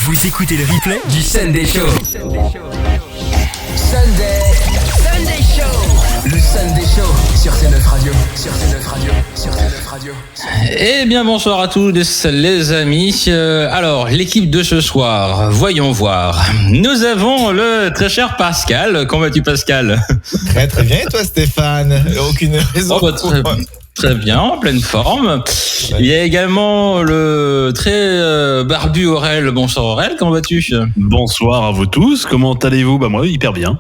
Vous écoutez le replay du Sunday Show. Sunday Show. Le Sunday Show sur C9 Radio. Eh bien bonsoir à tous les amis. Alors l'équipe de ce soir, voyons voir. Nous avons le très cher Pascal. Comment vas-tu Pascal ? Très très bien et toi Stéphane ? Aucune raison. Très bien, en pleine forme. Ouais. Il y a également le très barbu Aurel. Bonsoir Aurel, comment vas-tu ? Bonsoir à vous tous, comment allez-vous ? Moi hyper bien.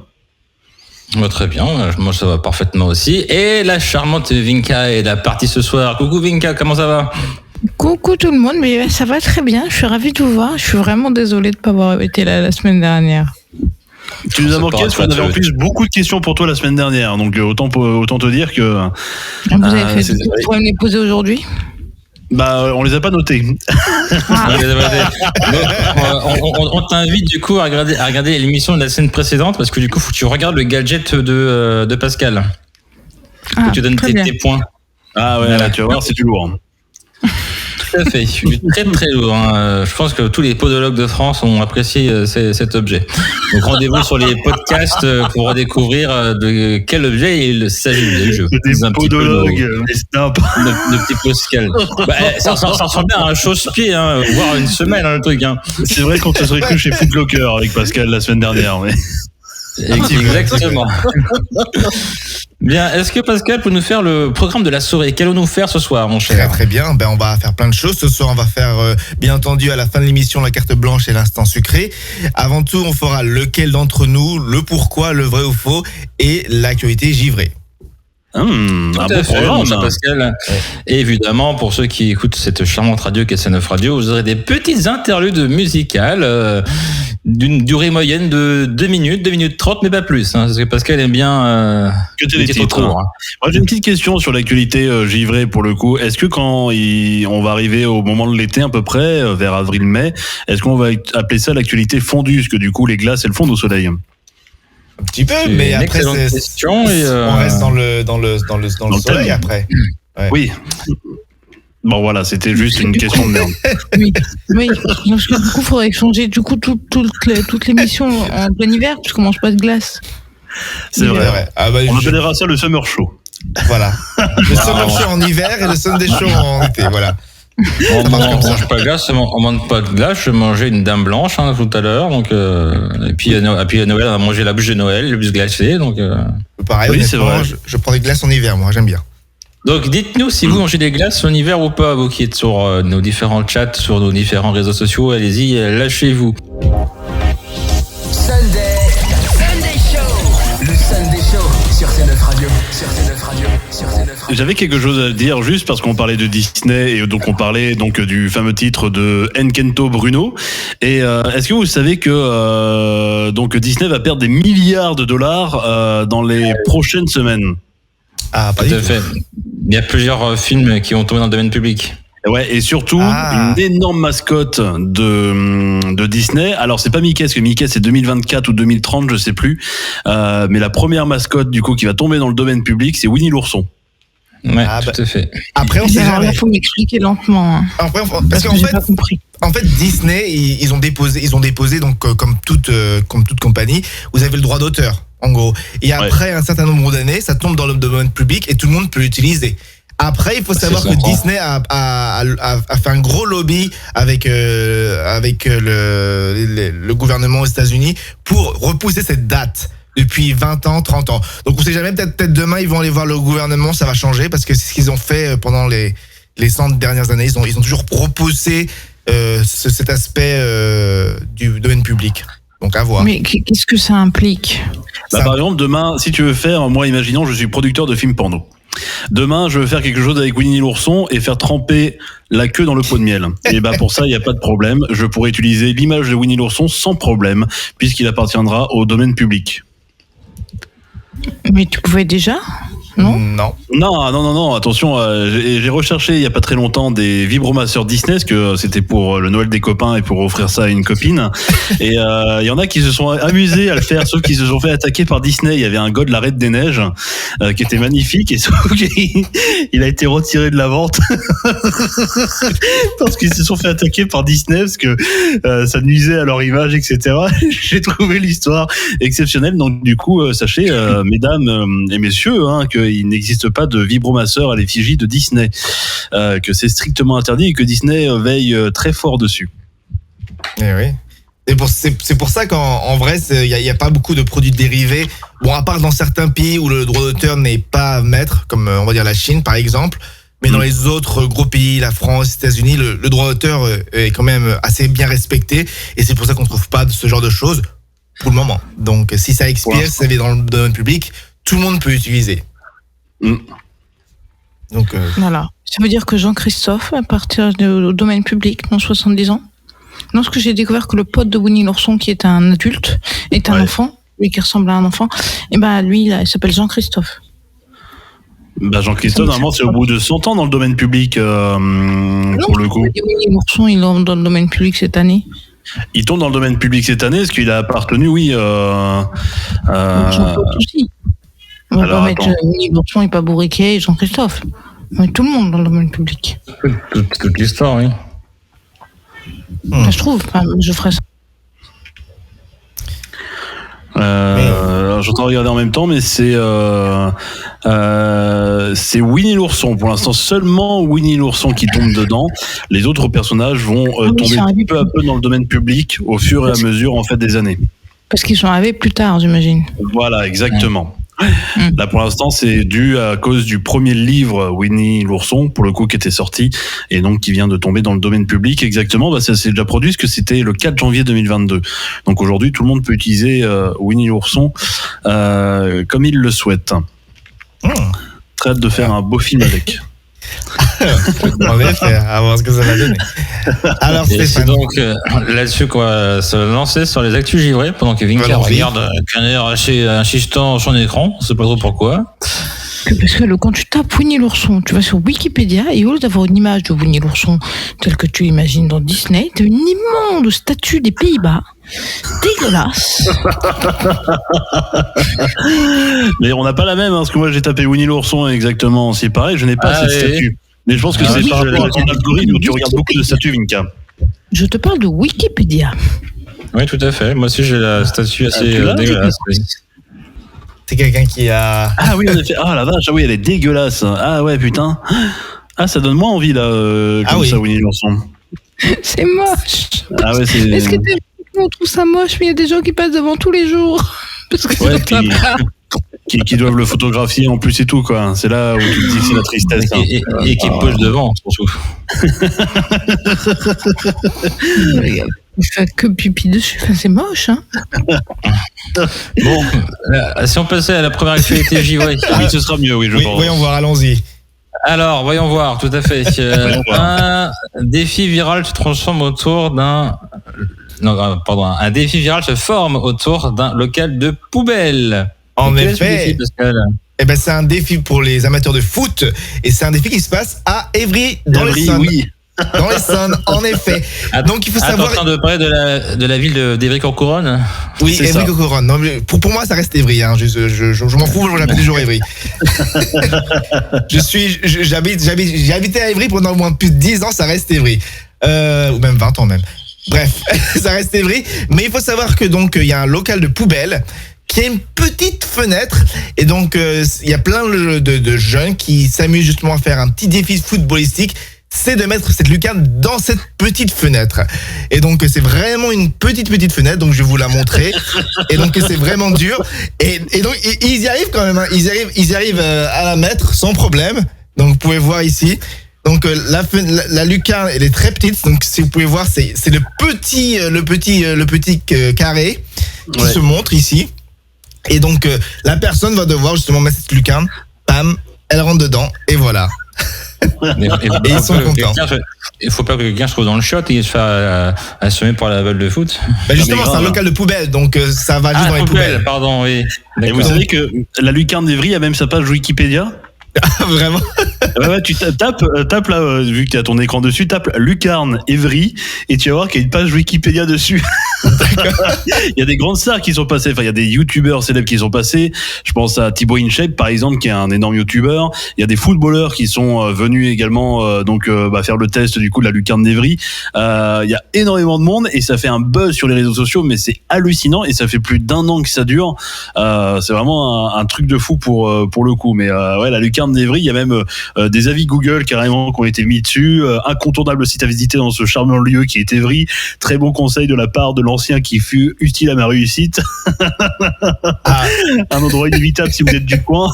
Très bien, moi ça va parfaitement aussi. Et la charmante Vinka est la partie ce soir. Coucou Vinka, comment ça va ? Coucou tout le monde, mais ça va très bien, je suis ravie de vous voir. Je suis vraiment désolée de ne pas avoir été là la semaine dernière. Tu nous as manqué parce qu'on avait en plus beaucoup de questions pour toi la semaine dernière, donc autant te dire que... Vous avez fait, vous pouvez me les poser aujourd'hui ? On les a pas notés. On t'invite du coup à regarder l'émission de la semaine précédente parce que du coup faut que tu regardes le gadget de Pascal. Que tu donnes tes points. Ah ouais, là, tu vas voir, c'est du lourd. Tout à fait, très très lourd. Je pense que tous les podologues de France ont apprécié cet objet. Donc rendez-vous sur les podcasts pour redécouvrir de quel objet il s'agit. Des podologues, mais stop. De petit Pascal. Ça ressemble bien à un chausse-pied, voire une semelle, le truc. C'est vrai qu'on se serait cru chez Footlocker avec Pascal la semaine dernière. Mais... Exactement. Bien, est-ce que Pascal peut nous faire le programme de la soirée ? Qu'allons-nous faire ce soir, mon cher ? Très bien, on va faire plein de choses. Ce soir, on va faire, bien entendu, à la fin de l'émission, la carte blanche et l'instant sucré. Avant tout, on fera lequel d'entre nous, le pourquoi, le vrai ou faux, et l'actualité givrée. Tout à fait, mon cher Pascal. Et évidemment, pour ceux qui écoutent cette charmante radio qu'est C9 Radio, vous aurez des petites interludes musicales d'une durée moyenne de 2 minutes 30, mais pas plus, parce que Pascal aime bien que les titres. Moi, j'ai une petite question sur l'actualité givrée pour le coup. Est-ce que quand on va arriver au moment de l'été à peu près, vers avril-mai, est-ce qu'on va appeler ça l'actualité fondue ? Parce que du coup, les glaces, elles fondent au soleil. Un petit peu, mais après, on reste dans le soleil après. Ouais. Oui. Bon voilà, c'était juste une question de merde. Oui. Parce que du coup, il faudrait changer toute l'émission en plein hiver, puisqu'on mange pas de glace. C'est vrai. On appellera ça le summer show. Voilà. Le summer show en hiver et le Sunday show en été, voilà. On mange pas de glace, on mange pas de glace. Je mangeais une dame blanche tout à l'heure, donc et puis à Noël on a mangé la bûche de Noël, le bûche glacée, donc. Pareil, oui, c'est vrai. Je prends des glaces en hiver, moi, j'aime bien. Donc dites-nous si vous mangez des glaces en hiver ou pas, vous qui êtes sur nos différents chats, sur nos différents réseaux sociaux, allez-y, lâchez-vous. Sunday Show, le Sunday Show sur C9 Radio. J'avais quelque chose à dire juste parce qu'on parlait de Disney et donc on parlait donc du fameux titre de Enkento Bruno. Et est-ce que vous savez que donc Disney va perdre des milliards de dollars dans les prochaines semaines ? Ah, pas tout à fait. Il y a plusieurs films qui ont tombé dans le domaine public. Ouais, et surtout une énorme mascotte de Disney. Alors c'est pas Mickey, parce que Mickey c'est 2024 ou 2030, je sais plus. Mais la première mascotte du coup qui va tomber dans le domaine public, c'est Winnie l'ourson. Ouais, tout à fait. Après, on sait jamais. Il faut m'expliquer lentement. Après, parce qu'en fait, pas compris. En fait, Disney, ils ont déposé donc comme toute compagnie, vous avez le droit d'auteur, en gros. Et après un certain nombre d'années, ça tombe dans le domaine public et tout le monde peut l'utiliser. Après, il faut savoir que Disney a fait un gros lobby avec le gouvernement aux États-Unis pour repousser cette date depuis 20 ans, 30 ans. Donc on sait jamais, peut-être demain ils vont aller voir le gouvernement, ça va changer parce que c'est ce qu'ils ont fait pendant les 100 dernières années. Ils ont toujours repoussé cet aspect du domaine public. Donc à voir. Mais qu'est-ce que ça implique ? Par exemple, demain, si tu veux faire, moi imaginons, je suis producteur de films porno. Demain, je veux faire quelque chose avec Winnie l'ourson et faire tremper la queue dans le pot de miel. Et pour ça, il n'y a pas de problème. Je pourrais utiliser l'image de Winnie l'ourson sans problème, puisqu'il appartiendra au domaine public. Mais tu pouvais déjà ? Non. Non, attention, j'ai recherché il y a pas très longtemps des vibromasseurs Disney, parce que c'était pour le Noël des copains et pour offrir ça à une copine. Et il y en a qui se sont amusés à le faire, sauf qu'ils se sont fait attaquer par Disney. Il y avait un gars de la Reine des Neiges qui était magnifique, et sauf qu'il a été retiré de la vente parce qu'ils se sont fait attaquer par Disney, parce que ça nuisait à leur image, etc. J'ai trouvé l'histoire exceptionnelle. Donc du coup, sachez, mesdames et messieurs, qu'il n'existe pas de vibromasseur à l'effigie de Disney, que c'est strictement interdit et que Disney veille très fort dessus. Eh oui. C'est pour ça qu'en vrai, il y a pas beaucoup de produits dérivés. Bon, à part dans certains pays où le droit d'auteur n'est pas maître, comme on va dire la Chine par exemple, mais dans les autres gros pays, la France, les États-Unis, le droit d'auteur est quand même assez bien respecté, et c'est pour ça qu'on trouve pas de ce genre de choses pour le moment. Donc si ça expire, si ça vient dans le domaine public, tout le monde peut utiliser. Donc, Voilà. Ça veut dire que Jean-Christophe, à partir du domaine public, dans 70 ans, lorsque j'ai découvert que le pote de Winnie l'ourson, qui est un adulte, est un enfant, lui qui ressemble à un enfant, et lui, il s'appelle Jean-Christophe. Jean-Christophe, normalement, c'est au bout de 100 ans dans le domaine public, pour le coup. Winnie l'ourson, il est dans le domaine public cette année. Il tombe dans le domaine public cette année, est-ce qu'il a appartenu, oui. Jean-Claude aussi. On va pas mettre Winnie l'ourson et pas Bourriquet et Jean-Christophe. On met tout le monde dans le domaine public. Toute l'histoire, oui. Je trouve, je ferais ça. J'entends regarder en même temps, mais c'est Winnie l'ourson. Pour l'instant, seulement Winnie l'ourson qui tombe dedans. Les autres personnages vont tomber peu à peu dans le domaine public au fur et à mesure en fait des années. Parce qu'ils sont arrivés plus tard, j'imagine. Voilà, exactement. Là, pour l'instant, c'est dû à cause du premier livre Winnie l'ourson, pour le coup, qui était sorti et donc qui vient de tomber dans le domaine public. Exactement, ça s'est déjà produit, parce que c'était le 4 janvier 2022. Donc aujourd'hui, tout le monde peut utiliser Winnie l'ourson comme il le souhaite. Très hâte de faire un beau film avec. on va faire, à voir ce que ça va donner. Alors, c'est donc là-dessus qu'on va se lancer sur les actus givrés, pendant que Vinka regarde qu'un air assez insistant sur son écran, on sait pas trop pourquoi. Parce que quand tu tapes Winnie l'ourson, tu vas sur Wikipédia, et au lieu d'avoir une image de Winnie l'ourson telle que tu imagines dans Disney, tu as une immonde statue des Pays-Bas, dégueulasse. Mais on n'a pas la même, parce que moi j'ai tapé Winnie l'ourson exactement, c'est pareil, je n'ai pas cette statue. Mais je pense que c'est par rapport à ton algorithme où tu regardes beaucoup de statues, Vinka. Je te parle de Wikipédia. Oui, tout à fait. Moi aussi j'ai la statue assez dégueulasse. C'est quelqu'un qui a... Ah oui, en effet. Ah la vache, oui, elle est dégueulasse. Ah ouais, putain. Ah, ça donne moins envie, là, comme ça, Winnie l'ourson. C'est moche. Ah ouais, c'est... Est-ce que on trouve ça moche, mais il y a des gens qui passent devant tous les jours. Parce que qui doivent le photographier en plus et tout, quoi. C'est là où tu te dis que c'est la tristesse. Et qui posent devant, surtout. Il fait que pipi dessus, c'est moche, hein. Bon, si on passait à la première actualité givrée. Oui, ce sera mieux, oui, je pense. Voyons voir, allons-y. Alors, voyons voir, tout à fait. Un défi viral se transforme autour d'un... un défi viral se forme autour d'un local de poubelle. En effet. C'est un défi pour les amateurs de foot, et c'est un défi qui se passe à Évry, dans les Essonnes. Oui. Dans l'Essonne, en effet. Donc il faut savoir. T'es en train de parler de la ville d'Évry-Courcouronne. Oui, Évry-Courcouronne. Pour moi, ça reste Évry. Hein. Je m'en fous, j'appelle toujours Évry. J'ai habité à Évry pendant au moins plus de 10 ans, ça reste Évry. Ou même 20 ans même. Bref, ça reste Évry. Mais il faut savoir que donc il y a un local de poubelle qui a une petite fenêtre, et donc il y a plein de jeunes qui s'amusent justement à faire un petit défi footballistique. C'est de mettre cette lucarne dans cette petite fenêtre. Et donc, c'est vraiment une petite fenêtre. Donc, je vais vous la montrer. Et donc, c'est vraiment dur. Et donc, ils y arrivent quand même. Hein. Ils y arrivent à la mettre sans problème. Donc, vous pouvez voir ici. Donc, la lucarne, elle est très petite. Donc, si vous pouvez voir, c'est le petit carré qui se montre ici. Et donc, la personne va devoir justement mettre cette lucarne. Bam, elle rentre dedans. Et voilà. Et ils sont contents. Il faut pas que quelqu'un se trouve dans le shot et il se fasse assommer par la balle de foot. Bah justement, c'est un local de poubelle, donc ça va juste dans les poubelles. Pardon, oui. Et vous savez que la lucarne d'Evry a même sa page Wikipédia. Vraiment? Ouais, tu tapes là, vu que tu as ton écran dessus, tape Lucarne Evry et tu vas voir qu'il y a une page Wikipédia dessus. Il y a des grandes stars qui sont passées, enfin il y a des youtubeurs célèbres qui sont passés. Je pense à Thibaut InShape par exemple, qui est un énorme youtubeur. Il y a des footballeurs qui sont venus également faire le test du coup de la lucarne d'Evry. Il y a énormément de monde et ça fait un buzz sur les réseaux sociaux, mais c'est hallucinant et ça fait plus d'1 an que ça dure. C'est vraiment un truc de fou pour le coup. Mais ouais, la lucarne d'Evry, il y a même des avis Google carrément qui ont été mis dessus. Incontournable site à visiter dans ce charmant lieu qui est Evry. Très bon conseil de la part de l'ancien qui fut utile à ma réussite. Un endroit inévitable si vous êtes du coin.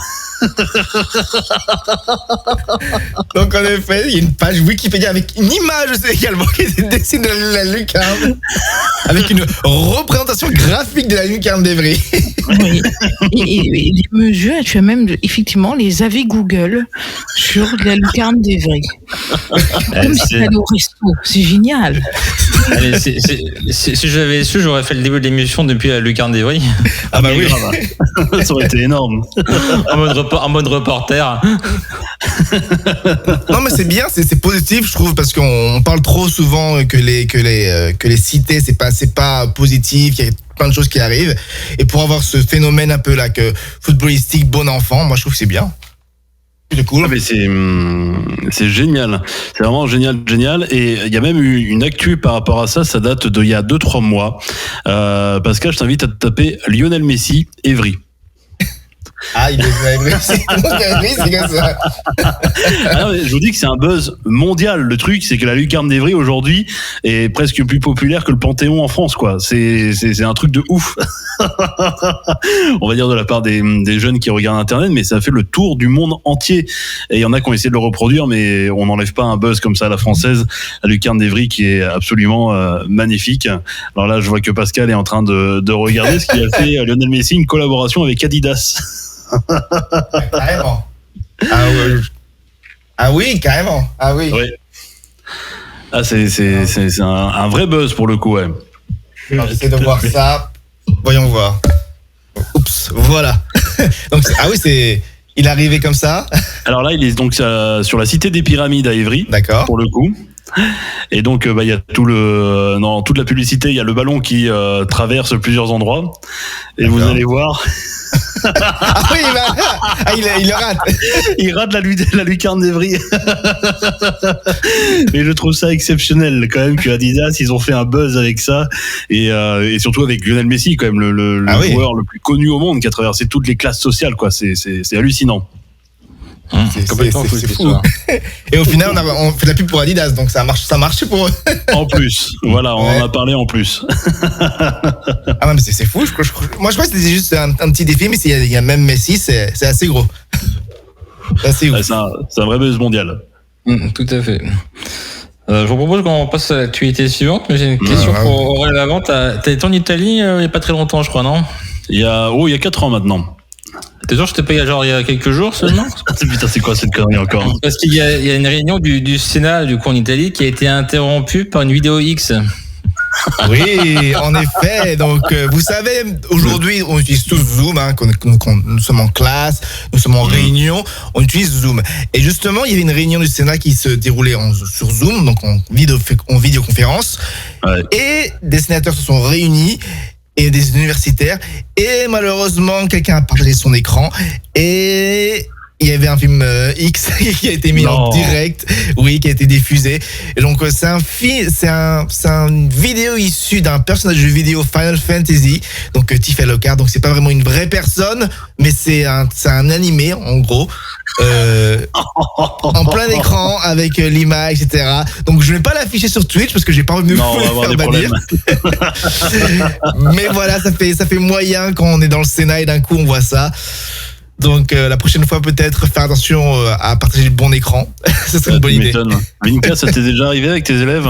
Donc en effet, il y a une page Wikipédia avec une image également qui dessine de la lucarne, avec une représentation graphique de la lucarne d'Evry. Oui. Et les mesures, tu as même effectivement les avis Google sur la lucarne d'Evry. Comme si t'allais au resto, c'est génial. Allez, si j'avais su, j'aurais fait le début de l'émission depuis la lucarne d'Evry. Ah bah oui, ça aurait été énorme. En mode reporter. Non mais c'est bien, c'est positif je trouve, parce qu'on parle trop souvent que les cités c'est pas positif, qu'il y a plein de choses qui arrivent, et pour avoir ce phénomène un peu là que footballistique bon enfant, moi je trouve que c'est bien. C'est cool. Ah mais c'est génial, c'est vraiment génial. Et il y a même eu une actu par rapport à ça date d'il y a 2-3 mois. Pascal, je t'invite à taper Lionel Messi Evry. Ah, il est c'est comme ça. Ah, je vous dis que c'est un buzz mondial. Le truc, c'est que la lucarne d'Evry aujourd'hui est presque plus populaire que le Panthéon en France, quoi. C'est un truc de ouf. On va dire de la part des jeunes qui regardent Internet, mais ça fait le tour du monde entier. Et il y en a qui ont essayé de le reproduire, mais on n'enlève pas un buzz comme ça à la française. La lucarne d'Evry qui est absolument magnifique. Alors là, je vois que Pascal est en train de regarder ce qu'il a fait Lionel Messi, une collaboration avec Adidas. Carrément. Ah oui, carrément. Ah oui. Ouais. Ah c'est un vrai buzz pour le coup, ouais. J'essaie de voir ça. Voyons voir. Oups, voilà. Donc ah oui, il est arrivé comme ça. Alors là, il est donc sur la cité des Pyramides à Évry. D'accord. Pour le coup. Et donc il y a toute la publicité, il y a le ballon qui traverse plusieurs endroits. Et D'accord. Vous allez voir. Ah oui, il le rate. Il rate la lucarne d'Evry. Mais je trouve ça exceptionnel quand même que Adidas, ils ont fait un buzz avec ça et surtout avec Lionel Messi, quand même le joueur le plus connu au monde qui a traversé toutes les classes sociales, quoi. C'est hallucinant. C'est fou. Et au final, on fait de la pub pour Adidas, donc ça marche pour eux. En plus, voilà, on en a parlé en plus. Ah non, mais c'est fou. Moi, je crois que c'était juste un petit défi, mais s'il y a même Messi, c'est assez gros. C'est un vrai buzz mondial. Tout à fait. Je vous propose qu'on passe à l'actualité suivante, mais j'ai une question pour Aurélien Lavant. T'as été en Italie il n'y a pas très longtemps, je crois, non? Il y a 4 ans maintenant. T'es sûr que je t'ai payé genre il y a quelques jours seulement? Putain, c'est quoi cette connerie encore? Parce qu'il y a une réunion du Sénat du coup en Italie qui a été interrompue par une vidéo X. Oui, en effet. Donc, vous savez, aujourd'hui, on utilise tous Zoom. Nous sommes en classe, nous sommes en réunion, on utilise Zoom. Et justement, il y avait une réunion du Sénat qui se déroulait sur Zoom, donc en vidéoconférence. Ouais. Et des sénateurs se sont réunis. Et des universitaires, et malheureusement quelqu'un a partagé son écran et il y avait un film X qui a été mis en direct, qui a été diffusé. Et donc c'est une vidéo issue d'un personnage de vidéo Final Fantasy, donc Tifa Lockhart. Donc c'est pas vraiment une vraie personne, mais c'est un animé en gros. En plein écran avec l'image, etc. Donc je vais pas l'afficher sur Twitch parce que j'ai pas envie de me faire bannir. Mais voilà, ça fait moyen quand on est dans le Sénat et d'un coup on voit ça. Donc la prochaine fois peut-être faire attention à partager le bon écran. Ça serait une bonne idée. Vinka, ça t'est déjà arrivé avec tes élèves?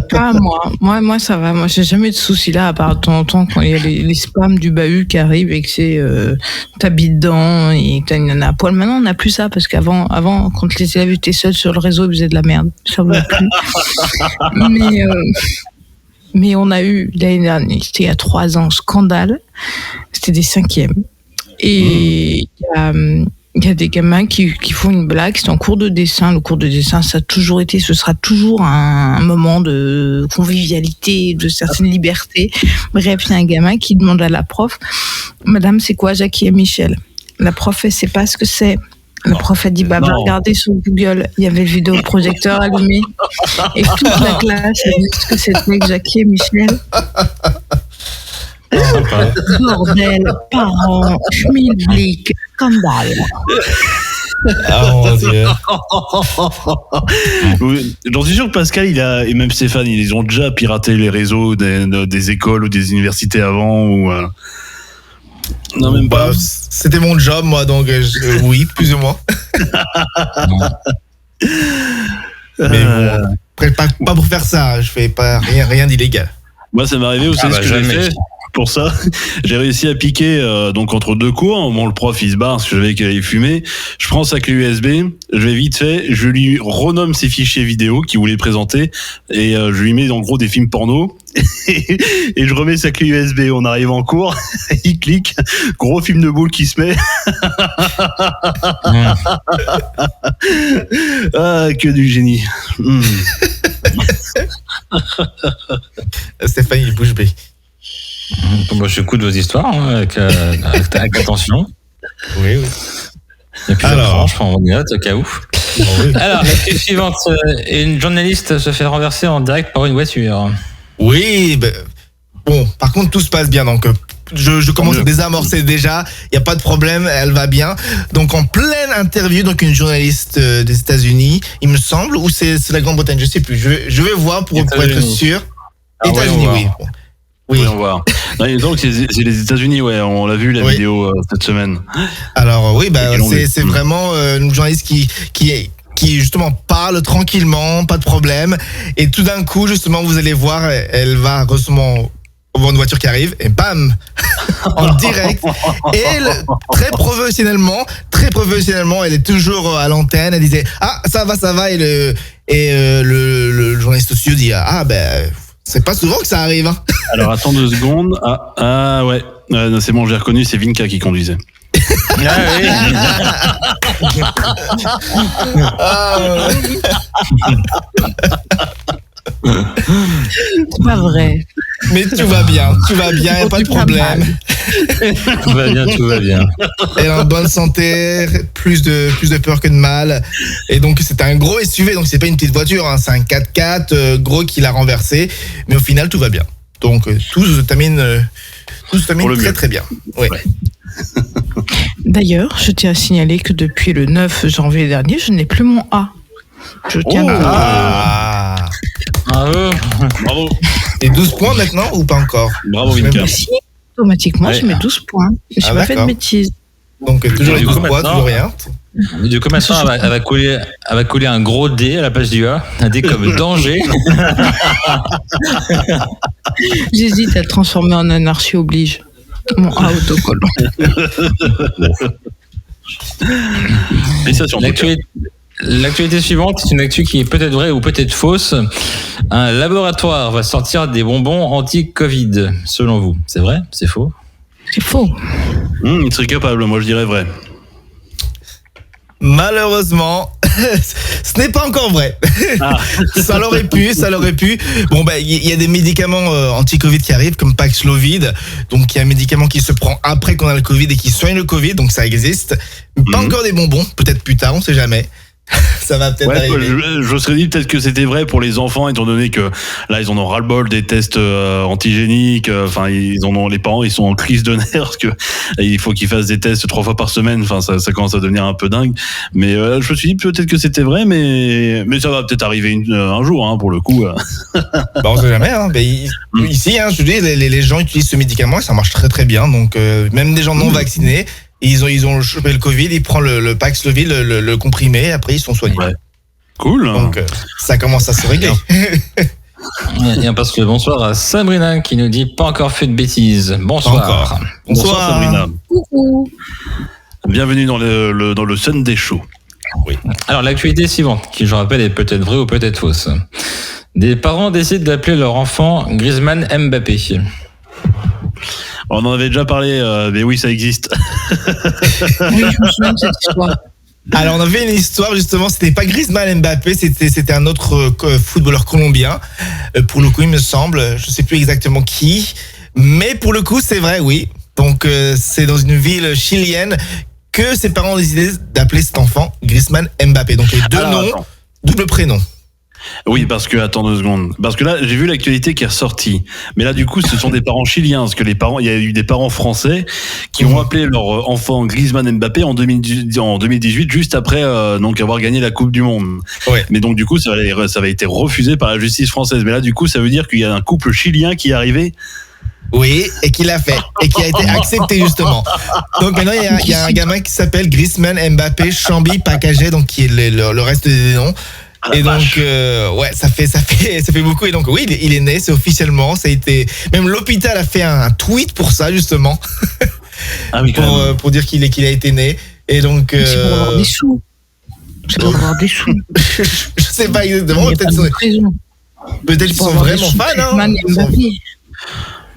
Pas moi ça va. Moi j'ai jamais de soucis là, à part de temps en temps quand il y a les spams du bahut qui arrivent et que c'est t'habites dedans et t'as une nana à poil. Maintenant on n'a plus ça parce qu'avant quand les élèves étaient seuls sur le réseau ils faisaient de la merde. Ça va plus. Mais on a eu l'année dernière, c'était il y a 3 ans, scandale. C'était des 5e. Et il y a des gamins qui font une blague. C'était en cours de dessin. Le cours de dessin, ça a toujours été, ce sera toujours un moment de convivialité, de certaines libertés. Bref, il y a un gamin qui demande à la prof, Madame, c'est quoi Jackie et Michel? La prof, elle sait pas ce que c'est. Le prof a dit, va regarder sur Google. Il y avait le vidéoprojecteur allumé. Et toute la classe a dit ce que c'était que Jackie et Michel. Bordel, parents, schmilblick, scandale. Ah mon Dieu. J'en suis sûr que Pascal, et même Stéphane, ils ont déjà piraté les réseaux des écoles ou des universités avant ou. Non, même pas. C'était mon job, moi, donc oui, plus ou moins. Mais bon, après, pas pour faire ça. Je fais pas rien d'illégal. Moi, ça m'est arrivé. Vous savez ce que j'ai fait pour ça? J'ai réussi à piquer donc entre 2 cours. Bon, le prof il se barre parce que je savais qu'il allait fumer. Je prends sa clé USB, je vais vite fait, je lui renomme ses fichiers vidéo qu'il voulait présenter et je lui mets en gros des films porno. Et je remets sa clé USB. On arrive en cours, il clique, gros film de boule qui se met. Ah, que du génie. Stéphane, il bouge bée. Moi, j'écoute vos histoires avec attention. Oui. Et puis alors, je prends en note au cas où. Oui. Alors, l'actu suivante. Une journaliste se fait renverser en direct par une voiture. Oui, bon, par contre, tout se passe bien. Donc, je commence à désamorcer déjà. Il n'y a pas de problème, elle va bien. Donc, en pleine interview, donc une journaliste des États-Unis, il me semble, ou c'est la Grande-Bretagne, je sais plus. Je vais voir pour être sûr. États-Unis, oui. Bon. Oui. On va voir. Non, donc c'est les États-Unis, ouais. On l'a vu la vidéo cette semaine. Alors oui, c'est vraiment une journaliste qui justement parle tranquillement, pas de problème. Et tout d'un coup, justement, vous allez voir, elle va recevoir une voiture qui arrive et bam, en direct. Et elle, très professionnellement, elle est toujours à l'antenne. Elle disait ça va et le journaliste au studio dit c'est pas souvent que ça arrive. Hein. Alors attends 2 secondes. Ouais. Non, c'est bon, j'ai reconnu, c'est Vinka qui conduisait. C'est pas vrai. Mais tout va bien, y a pas de problème. Tout va bien. Elle est en bonne santé, plus de peur que de mal. Et donc c'est un gros SUV, donc c'est pas une petite voiture, hein, c'est un 4x4 gros qui l'a renversé. Mais au final tout va bien. Donc tout se termine très très bien. Ouais. D'ailleurs, je tiens à signaler que depuis le 9 janvier dernier, je n'ai plus mon A. Je tiens à... Bravo. Et 12 points maintenant ou pas encore? Bravo Vinka. Si, automatiquement, je mets 12 points. Je n'ai pas fait de bêtises. Donc toujours les 12 points, toujours rien. Du coup, maintenant, elle va couler un gros D à la place du A. Un D comme danger. J'hésite à le transformer en anarchie oblige. Mon A autocollant. L'actualité suivante, c'est une actu qui est peut-être vraie ou peut-être fausse. Un laboratoire va sortir des bonbons anti-Covid, selon vous. C'est vrai? C'est faux? C'est faux. Il serait capable, moi je dirais vrai. Malheureusement, ce n'est pas encore vrai. Ça l'aurait pu. Bon, il y a des médicaments anti-Covid qui arrivent, comme Paxlovid. Donc, il y a un médicament qui se prend après qu'on a le Covid et qui soigne le Covid. Donc, ça existe. Pas encore des bonbons. Peut-être plus tard, on sait jamais. Ça va peut-être arriver. Je serais dit peut-être que c'était vrai pour les enfants, étant donné que là ils en ont ras-le-bol des tests antigéniques. Enfin, les parents ils sont en crise de nerfs parce que il faut qu'ils fassent des tests 3 fois par semaine. Enfin, ça commence à devenir un peu dingue. Mais je me suis dit peut-être que c'était vrai, mais ça va peut-être arriver un jour, hein, pour le coup. On sait jamais. Hein. Ici, je te dis, les gens utilisent ce médicament et ça marche très très bien. Donc même des gens non vaccinés. Ils ont chopé le Covid, ils prennent le Paxlovid, le comprimé, après ils sont soignés. Ouais. Cool. Donc, ça commence à se régler. Et on passe le bonsoir à Sabrina qui nous dit pas encore fait de bêtises. Bonsoir. Bonsoir Sabrina. Coucou. Bienvenue dans le Sunday Show. Oui. Alors l'actualité suivante, qui je rappelle est peut-être vraie ou peut-être fausse. Des parents décident d'appeler leur enfant Griezmann Mbappé. On en avait déjà parlé, mais oui, ça existe. Oui, je me souviens de cette histoire. Alors on avait une histoire justement, c'était pas Griezmann Mbappé, c'était un autre footballeur colombien. Pour le coup, il me semble, je sais plus exactement qui, mais pour le coup, c'est vrai, oui. Donc c'est dans une ville chilienne que ses parents ont décidé d'appeler cet enfant Griezmann Mbappé. Donc les deux noms, double prénom. Oui, parce que, attends 2 secondes. Parce que là, j'ai vu l'actualité qui est ressortie. Mais là, du coup, ce sont des parents chiliens. Parce que il y a eu des parents français qui ont appelé leur enfant Griezmann Mbappé en 2018, juste après, donc avoir gagné la Coupe du Monde. Ouais. Mais donc, du coup, ça avait été refusé par la justice française. Mais là, du coup, ça veut dire qu'il y a un couple chilien qui est arrivé. Oui, et qui l'a fait, et qui a été accepté justement. Donc maintenant, il y a un gamin qui s'appelle Griezmann Mbappé Chambi Pacagé, donc qui est le reste des noms. Et donc, ouais, ça fait beaucoup. Et donc, oui, il est né, c'est officiellement. Ça a été, même l'hôpital a fait un tweet pour ça, justement. Ah oui, pour dire qu'il a été né. Et donc, c'est pour avoir des sous. C'est pour avoir des sous. je sais pas exactement. Peut-être qu'ils sont vraiment fans, hein.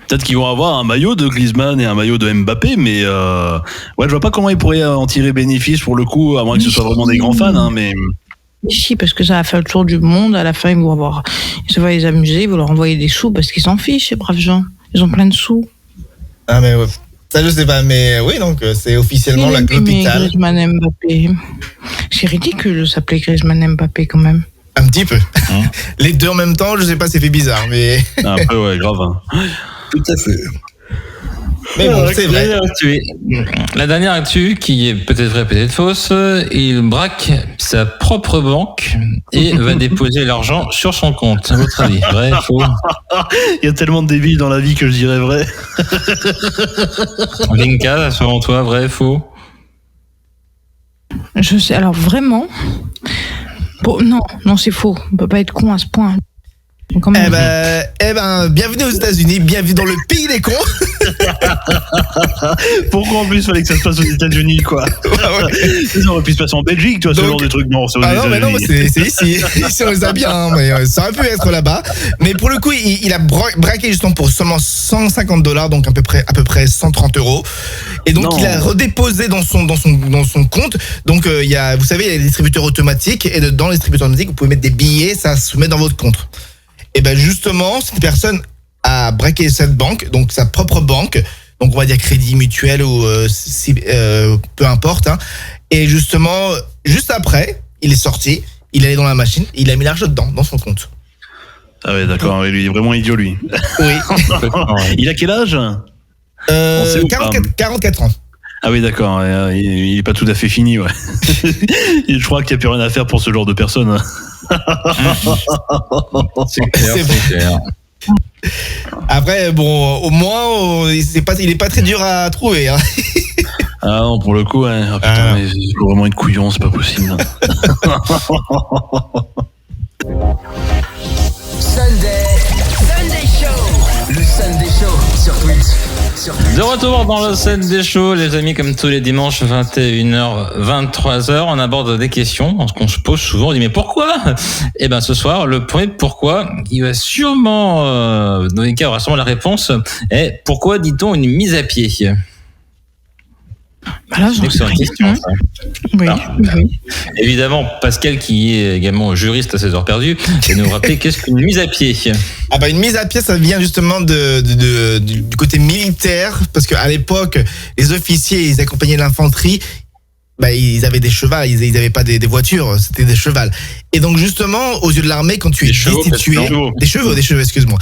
Peut-être qu'ils vont avoir un maillot de Griezmann et un maillot de Mbappé, mais ouais, je vois pas comment ils pourraient en tirer bénéfice pour le coup, à moins que ce soit vraiment des grands fans, hein, mais. Si, parce que ça va faire le tour du monde. À la fin, ça va les amuser, ils vont leur envoyer des sous parce qu'ils s'en fichent, ces braves gens. Ils ont plein de sous. Ah, mais ouais. Ça, je sais pas, mais oui, donc c'est officiellement l'hôpital. Griezmann Mbappé. C'est ridicule de s'appeler Griezmann Mbappé quand même. Un petit peu. Les deux en même temps, je sais pas, c'est fait bizarre, mais. Un peu, ouais, grave. Hein. Tout à fait. Mais bon, c'est vrai. La dernière actu, qui est peut-être vraie, peut-être fausse, il braque sa propre banque et va déposer l'argent sur son compte. À votre avis, vrai, faux? Il y a tellement de débiles dans la vie que je dirais vrai. Linka, selon toi, vrai, faux? Je sais, alors vraiment. Bon, non, c'est faux. On peut pas être con à ce point. Eh ben, bienvenue aux États-Unis, bienvenue dans le pays des cons. Pourquoi en plus fallait que ça se passe aux États-Unis, quoi? Ça aurait pu se passer en Belgique, tu vois, ce genre de truc. Non, c'est aux États-Unis. Non, mais c'est ici. Ici, on les a bien, hein, mais ça aurait pu être là-bas. Mais pour le coup, il a braqué justement pour seulement $150, donc à peu près 130 €. Et donc, il a redéposé dans son compte. Donc, vous savez, il y a des distributeurs automatiques. Et dans les distributeurs automatiques, vous pouvez mettre des billets, ça se met dans votre compte. Et ben justement, cette personne a braqué cette banque, donc sa propre banque, donc on va dire Crédit Mutuel ou peu importe. Hein. Et justement, juste après, il est sorti, il est allé dans la machine, il a mis l'argent dedans, dans son compte. Ah ouais, d'accord, lui, il est vraiment idiot, lui. Oui. Il a quel âge? 44 ans. Ah oui, d'accord, il est pas tout à fait fini, ouais. Je crois qu'il n'y a plus rien à faire pour ce genre de personnes. C'est clair. Après, bon, au moins, il est pas très dur à trouver. Hein. Ah non, pour le coup, ouais. Oh, putain, mais il faut vraiment être couillon, c'est pas possible. Sunday Show. Le Sunday Show sur Twitch. De retour dans le Sunday Show, les amis, comme tous les dimanches, 21h, 23h, on aborde des questions, qu'on se pose souvent, on dit mais pourquoi? Eh ben ce soir, le premier pourquoi, il va sûrement, dans les cas, aura sûrement la réponse, est pourquoi dit-on une mise à pied? Voilà, c'est une excellente question. Ça. Oui, oui. Évidemment, Pascal, qui est également juriste à 16 heures perdues, va nous rappeler qu'est-ce qu'une mise à pied. Ah bah une mise à pied, ça vient justement du côté militaire, parce qu'à l'époque, les officiers, ils accompagnaient l'infanterie. Bah, ils avaient des chevals, ils n'avaient pas des voitures, c'était des chevals. Et donc justement, aux yeux de l'armée, quand tu es destitué, des chevaux, excuse-moi.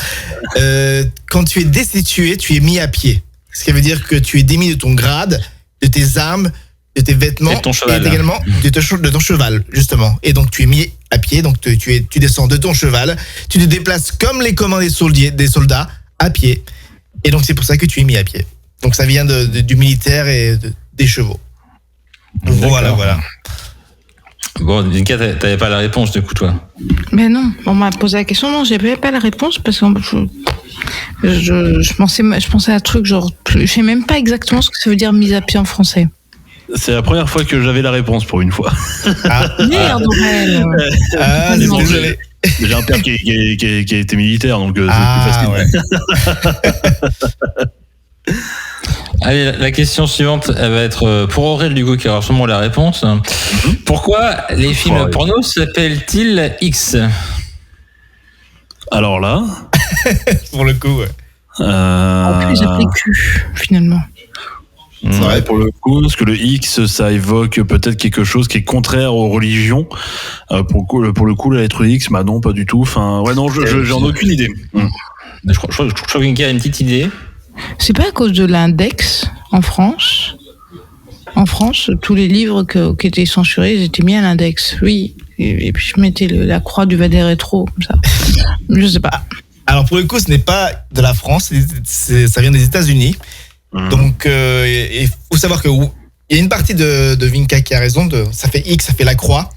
Quand tu es destitué, tu es mis à pied. Ce qui veut dire que tu es démis de ton grade, de tes armes, de tes vêtements et également de ton cheval, justement. Et donc tu es mis à pied, donc tu descends de ton cheval, tu te déplaces comme les commandes des soldats à pied. Et donc c'est pour ça que tu es mis à pied. Donc ça vient du militaire et des chevaux. Voilà. Bon, Linka, t'avais pas la réponse du coup, toi. Mais non, on m'a posé la question, non, j'avais pas la réponse parce que je pensais à un truc genre, je sais même pas exactement ce que ça veut dire mise à pied en français. C'est la première fois que j'avais la réponse pour une fois. Merde, Aurel. Désolé. J'ai un père qui a été militaire, donc c'est plus facile. Ouais. Allez, la question suivante, elle va être pour Aurel du coup, qui aura sûrement la réponse. Pourquoi les films porno s'appellent-ils X ? Alors là... Pour le coup, ouais. En plus, ils appellent Q, finalement. C'est vrai, pour le coup, parce que le X, ça évoque peut-être quelque chose qui est contraire aux religions. Pour le coup, la lettre X, bah non, pas du tout. Enfin, ouais, non, j'en ai aucune idée. Je crois que Linka a une petite idée. C'est pas à cause de l'index en France. En France, tous les livres qui étaient censurés, ils étaient mis à l'index. Oui. Et puis je mettais la croix du Vadé Rétro, comme ça. Je sais pas. Alors pour le coup, ce n'est pas de la France, ça vient des États-Unis. Donc il faut savoir que il y a une partie de Vinka qui a raison. Ça fait X, ça fait la croix.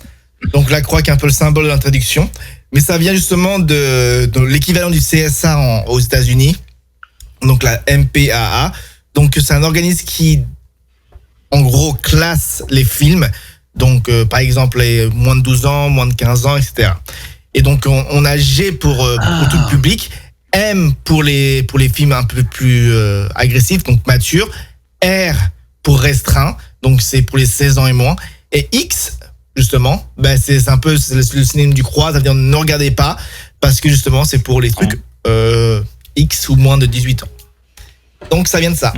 Donc la croix qui est un peu le symbole de l'introduction. Mais ça vient justement de l'équivalent du CSA aux États-Unis. Donc la MPAA. Donc c'est un organisme qui, en gros, classe les films. Donc par exemple les moins de 12 ans, moins de 15 ans, etc. Et donc on a G pour tout le public, M pour les films un peu plus agressifs, donc matures, R pour restreint, donc c'est pour les 16 ans et moins, et X justement, ben c'est un peu le synonyme du croix, ça veut dire ne regardez pas, parce que justement c'est pour les trucs X ou moins de 18 ans. Donc ça vient de ça.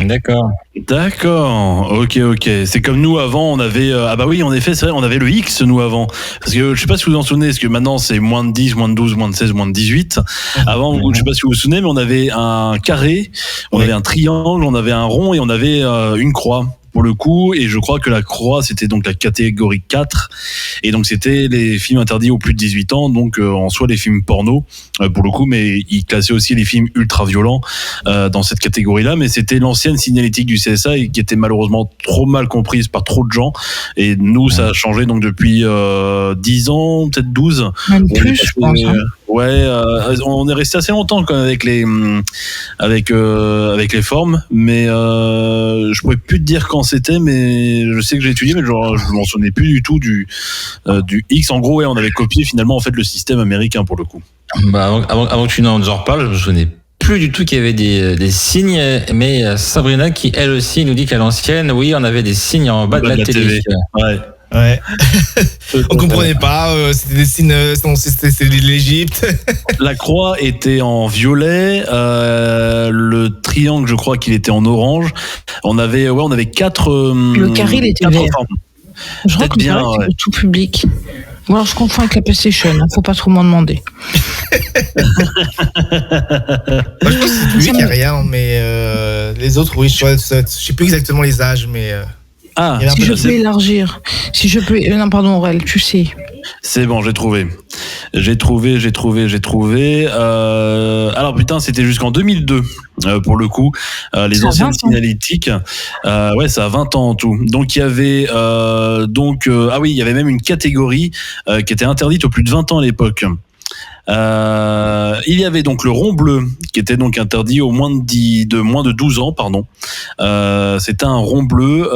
D'accord. Ok. C'est comme nous avant, on avait ah bah oui, en effet, c'est vrai, on avait le X nous avant. Parce que je sais pas si vous vous en souvenez, parce que maintenant c'est moins de 10, moins de 12, moins de 16, moins de 18. Avant, je sais pas si vous vous souvenez, mais on avait un carré, on avait un triangle, on avait un rond et on avait une croix. Pour le coup, et je crois que la croix, c'était donc la catégorie 4, et donc c'était les films interdits aux plus de 18 ans, donc en soi les films porno, pour le coup, mais ils classaient aussi les films ultra-violents dans cette catégorie-là, mais c'était l'ancienne signalétique du CSA et qui était malheureusement trop mal comprise par trop de gens, et nous, ça a changé donc depuis 10 ans, peut-être 12. Même plus, je pense. Ouais, on est resté assez longtemps quand même avec les formes, mais je pourrais plus te dire quand c'était, mais je sais que j'ai étudié, mais je m'en souvenais plus du tout du X. En gros, ouais, on avait copié finalement en fait le système américain pour le coup. Bah avant que tu nous en reparles, je me souvenais plus du tout qu'il y avait des signes, mais Sabrina qui elle aussi nous dit qu'à l'ancienne, oui, on avait des signes en bas de la télé. Ouais. On comprenait pas, c'était des signes, c'était de l'Égypte. La croix était en violet, le triangle, je crois qu'il était en orange. On avait 4. Le carré, il était vert. Je crois que c'est pour tout public. Ou alors je confonds avec la PlayStation, faut pas trop m'en demander. Moi, je pense que c'est lui qui a rien, mais les autres, oui, je sais plus exactement les âges, mais. Si je peux élargir. Non, pardon, Aurel, tu sais. C'est bon, j'ai trouvé. Alors putain, c'était jusqu'en 2002 pour le coup. Les anciennes signalétiques, ouais, ça a 20 ans en tout. Donc il y avait il y avait même une catégorie qui était interdite aux plus de 20 ans à l'époque. Il y avait donc le rond bleu qui était donc interdit aux moins de 12 ans, pardon. C'était un rond bleu.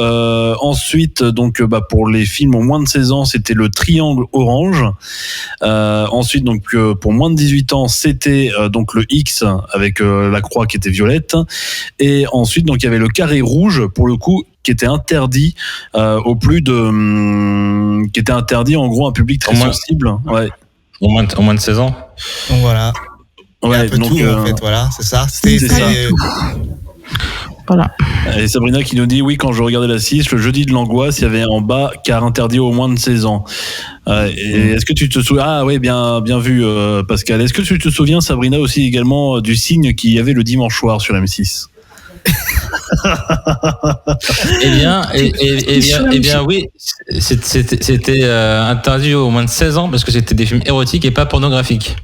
Ensuite, donc pour les films aux moins de 16 ans, c'était le triangle orange. Ensuite, donc pour moins de 18 ans, c'était donc le X avec la croix qui était violette. Et ensuite, donc il y avait le carré rouge pour le coup qui était interdit au plus de qui était interdit en gros à un public très sensible. Ouais. Au moins de 16 ans. Donc voilà. Ouais, un peu donc, tout en fait, voilà, c'est ça. C'est ça. Voilà. Et Sabrina qui nous dit oui, quand je regardais la 6, le jeudi de l'angoisse, il y avait en bas car interdit aux moins de 16 ans. Et est-ce que tu te souviens? Ah oui, bien vu Pascal. Est-ce que tu te souviens, Sabrina, aussi également du signe qu'il y avait le dimanche soir sur M6? Eh bien, oui, c'était interdit aux moins de 16 ans parce que c'était des films érotiques et pas pornographiques.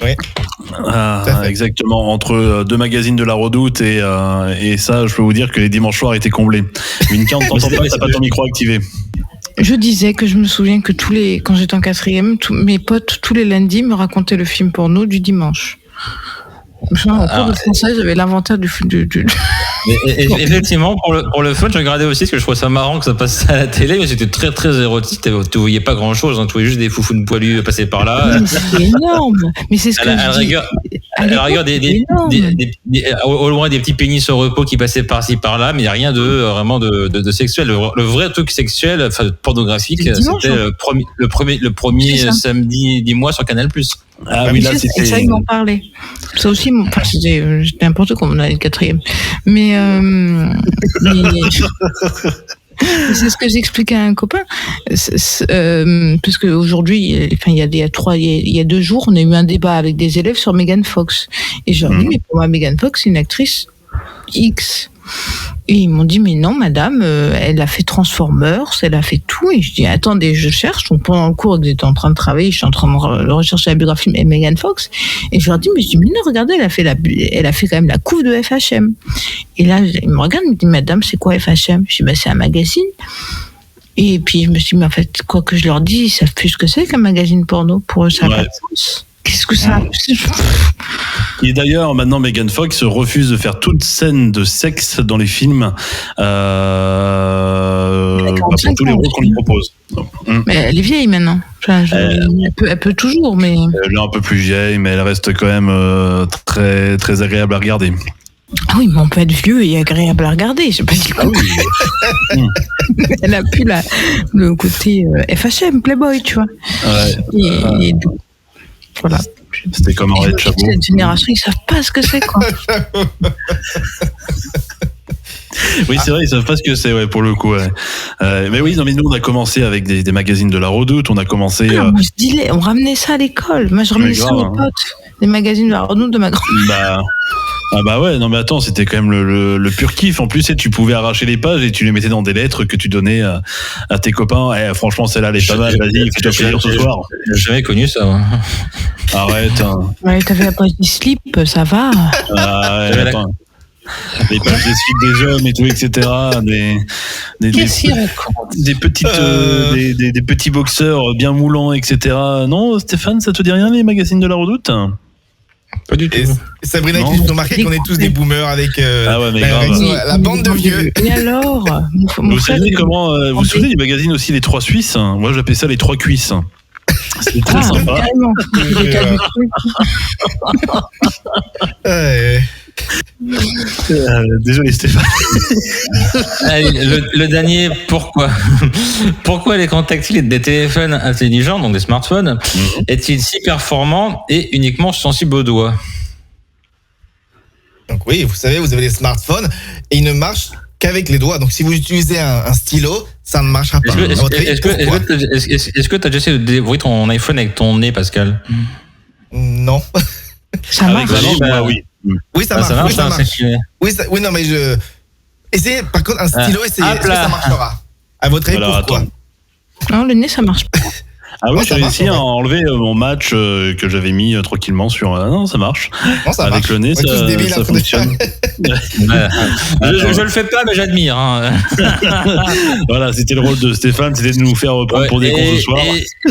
Oui. Exactement. Entre deux magazines de la Redoute et ça, je peux vous dire que les dimanches soirs étaient comblés. Vinka, on t'entend pas, t'as pas ton micro activé. Je disais que je me souviens que quand j'étais en 4e, mes potes, tous les lundis, me racontaient le film porno du dimanche. En cours de français, j'avais l'inventaire du... Effectivement, pour le fun, je regardais aussi parce que je trouvais ça marrant que ça passait à la télé, mais c'était très très érotique. Tu voyais pas grand chose, tu voyais juste des foufounes poilus passer par là. C'est énorme. Mais c'est ce que je dis. À la rigueur, au loin des petits pénis au repos qui passaient par-ci par-là, mais il n'y a rien de vraiment de sexuel. Le vrai truc sexuel, enfin pornographique, c'était le premier samedi du mois sur Canal+. Ah oui, là c'était. Ça, ils m'en parlaient. Ça aussi, c'était n'importe quoi, on a le 4e. Mais c'est ce que j'expliquais à un copain, parce qu'aujourd'hui, il y a 2 jours, on a eu un débat avec des élèves sur Megan Fox. Et je leur dis, mais pour moi, Megan Fox, c'est une actrice X. Et ils m'ont dit, mais non, madame, elle a fait Transformers, elle a fait tout. Et je dis, attendez, je cherche. Donc pendant le cours, j'étais en train de travailler, je suis en train de rechercher la biographie de Megan Fox. Et je leur dis, mais non, regardez, elle a fait quand même la couve de FHM. Et là, ils me regardent, ils me disent, madame, c'est quoi FHM? Je dis, bah, c'est un magazine. Et puis je me suis dit, mais en fait, quoi que je leur dis, ils savent plus ce que c'est qu'un magazine porno. Pour eux, ça n'a pas de sens. Qu'est-ce que ça... Et d'ailleurs, maintenant, Megan Fox refuse de faire toute scène de sexe dans les films pour tous les rôles qu'on lui propose. Mais elle est vieille maintenant. Elle peut toujours, mais... Elle est un peu plus vieille, mais elle reste quand même très, très agréable à regarder. Ah oui, mais on peut être vieux et agréable à regarder. Je sais pas si elle a plus le côté FHM, Playboy, tu vois. Ouais. Et voilà. C'était comme Henriette Chabot. Cette génération, ils savent pas ce que c'est, quoi. Oui, c'est vrai, ils savent pas ce que c'est, pour le coup. Ouais. Mais oui, mais nous, on a commencé avec des magazines de la Redoute. On a commencé. On ramenait ça à l'école. Moi, je ramenais ça à mes potes. Des magazines de la Redoute de ma grand-mère. Ah bah ouais, non mais attends, c'était quand même le pur kiff. En plus, tu pouvais arracher les pages et tu les mettais dans des lettres que tu donnais à tes copains. Franchement, celle-là, elle est pas mal. Vas-y, fais-toi plaisir ce soir. J'ai jamais connu ça. Ouais. Arrête. Hein. Ouais, t'avais la page du slip, ça va. Ah ouais, attends. Les pages des slip des hommes et tout, etc. Des petites, des petits boxeurs bien moulants, etc. Non, Stéphane, ça te dit rien les magazines de la Redoute? Pas du tout. Et Sabrina, il faut remarquer qu'on est tous des boomers avec la bande de vieux. Et alors vous savez comment vous vous souvenez des magazines aussi, les 3 Suisses? Moi, j'appelais ça les 3 cuisses. C'est très sympa. Désolé Stéphane. Allez, le dernier, pourquoi l'écran tactile des téléphones intelligents, donc des smartphones, est-il si performant et uniquement sensible aux doigts? Donc oui, vous savez, vous avez les smartphones et ils ne marchent qu'avec les doigts. Donc si vous utilisez un stylo, ça ne marchera pas. Est-ce que tu as déjà essayé de déverrouiller ton iPhone avec ton nez, Pascal? Non. Ça marche. Oui. Oui, ça marche. Oui, ça marche. Oui, non, mais essayez, par contre, un stylo, essayez. Est-ce que ça marchera? À votre avis, pourquoi? Non, le nez, ça marche pas. Ah oui, j'ai réussi à enlever mon match que j'avais mis tranquillement sur... non, ça marche. Non, ça avec marche. Le nez, ça fonctionne. Je le fais pas, mais j'admire. Hein. Voilà, c'était le rôle de Stéphane, c'était de nous faire reprendre pour des cons ce soir.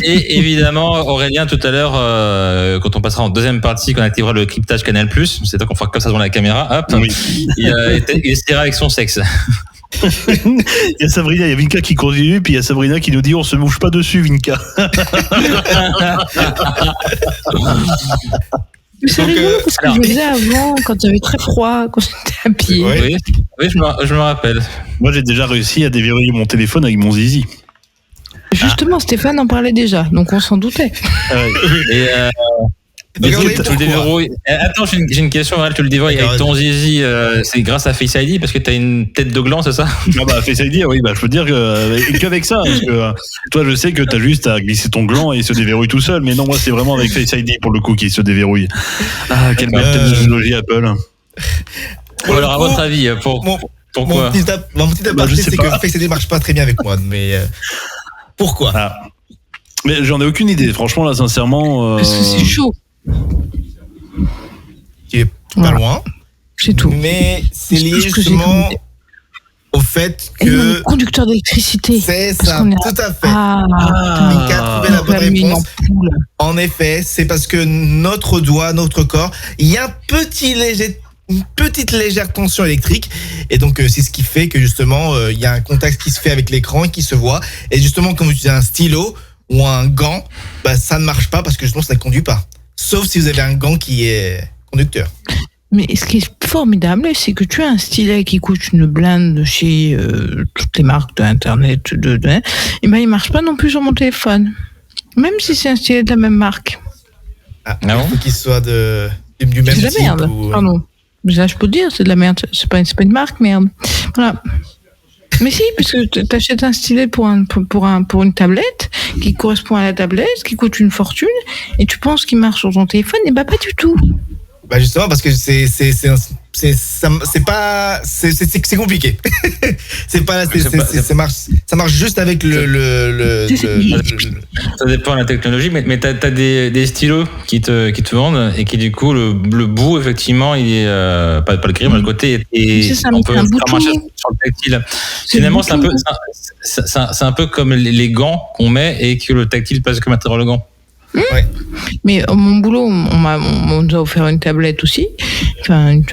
Et évidemment, Aurélien, tout à l'heure, quand on passera en deuxième partie, quand on activera le cryptage Canal+, c'est là qu'on fera comme ça devant la caméra, hop, il essaiera avec son sexe. Il y a Sabrina, il y a Vinka qui continue, puis il y a Sabrina qui nous dit on se mouche pas dessus, Vinka. C'est rigolo parce que je le faisais avant, quand j'avais très froid, quand j'étais à pied. Oui, je me rappelle. Moi, j'ai déjà réussi à déverrouiller mon téléphone avec mon zizi. Justement, Stéphane en parlait déjà, donc on s'en doutait. Et tu le déverrouilles. Attends, j'ai une question. Tu le déverrouilles avec ton zizi. C'est grâce à Face ID parce que t'as une tête de gland, c'est ça? Ah bah Face ID, oui. Bah je peux dire qu'avec ça, parce que toi, je sais que t'as juste à glisser ton gland et il se déverrouille tout seul. Mais non, moi, c'est vraiment avec Face ID pour le coup qu'il se déverrouille. Ah, quelle belle technologie Apple. Alors, à votre avis, pourquoi? Mon petit aparté, c'est que Face ID marche pas très bien avec moi, mais pourquoi? Mais j'en ai aucune idée. Franchement, là, sincèrement. Parce que c'est chaud. Qui est pas loin. C'est tout. Mais c'est lié justement au fait Et non, que le conducteur d'électricité. c'est Parce ça, qu'on est- tout à fait. Ah, Vinka a trouvé la bonne on a mis une réponse. ampoule. En effet, c'est parce que notre doigt, notre corps, il y a une petite légère tension électrique, et donc c'est ce qui fait que justement il y a un contact qui se fait avec l'écran et qui se voit. Et justement, quand vous utilisez un stylo ou un gant, bah, ça ne marche pas parce que justement ça ne conduit pas. Sauf si vous avez un gant qui est conducteur. Mais ce qui est formidable, c'est que tu as un stylet qui coûte une blinde chez toutes les marques d'internet, et ben il marche pas non plus sur mon téléphone, même si c'est un stylet de la même marque. Ah, Ah bon il faut qu'il soit du même C'est de la type. merde. Pardon. Mais là, je peux te dire, c'est de la merde. C'est pas une marque, merde. Voilà. Mais si, puisque tu achètes un stylet pour une tablette qui correspond à la tablette, qui coûte une fortune, et tu penses qu'il marche sur ton téléphone, et bah pas du tout. Bah justement parce que c'est compliqué. C'est pas ça marche juste avec Ça dépend de la technologie, mais t'as des stylos qui te vendent et qui du coup le bout effectivement il est pas le gris mais le côté et on peut faire marcher sur le tactile. Finalement c'est un peu comme les gants qu'on met et que le tactile passe comme à travers le gant. Ouais. Mais mon boulot, on nous a offert une tablette aussi, enfin une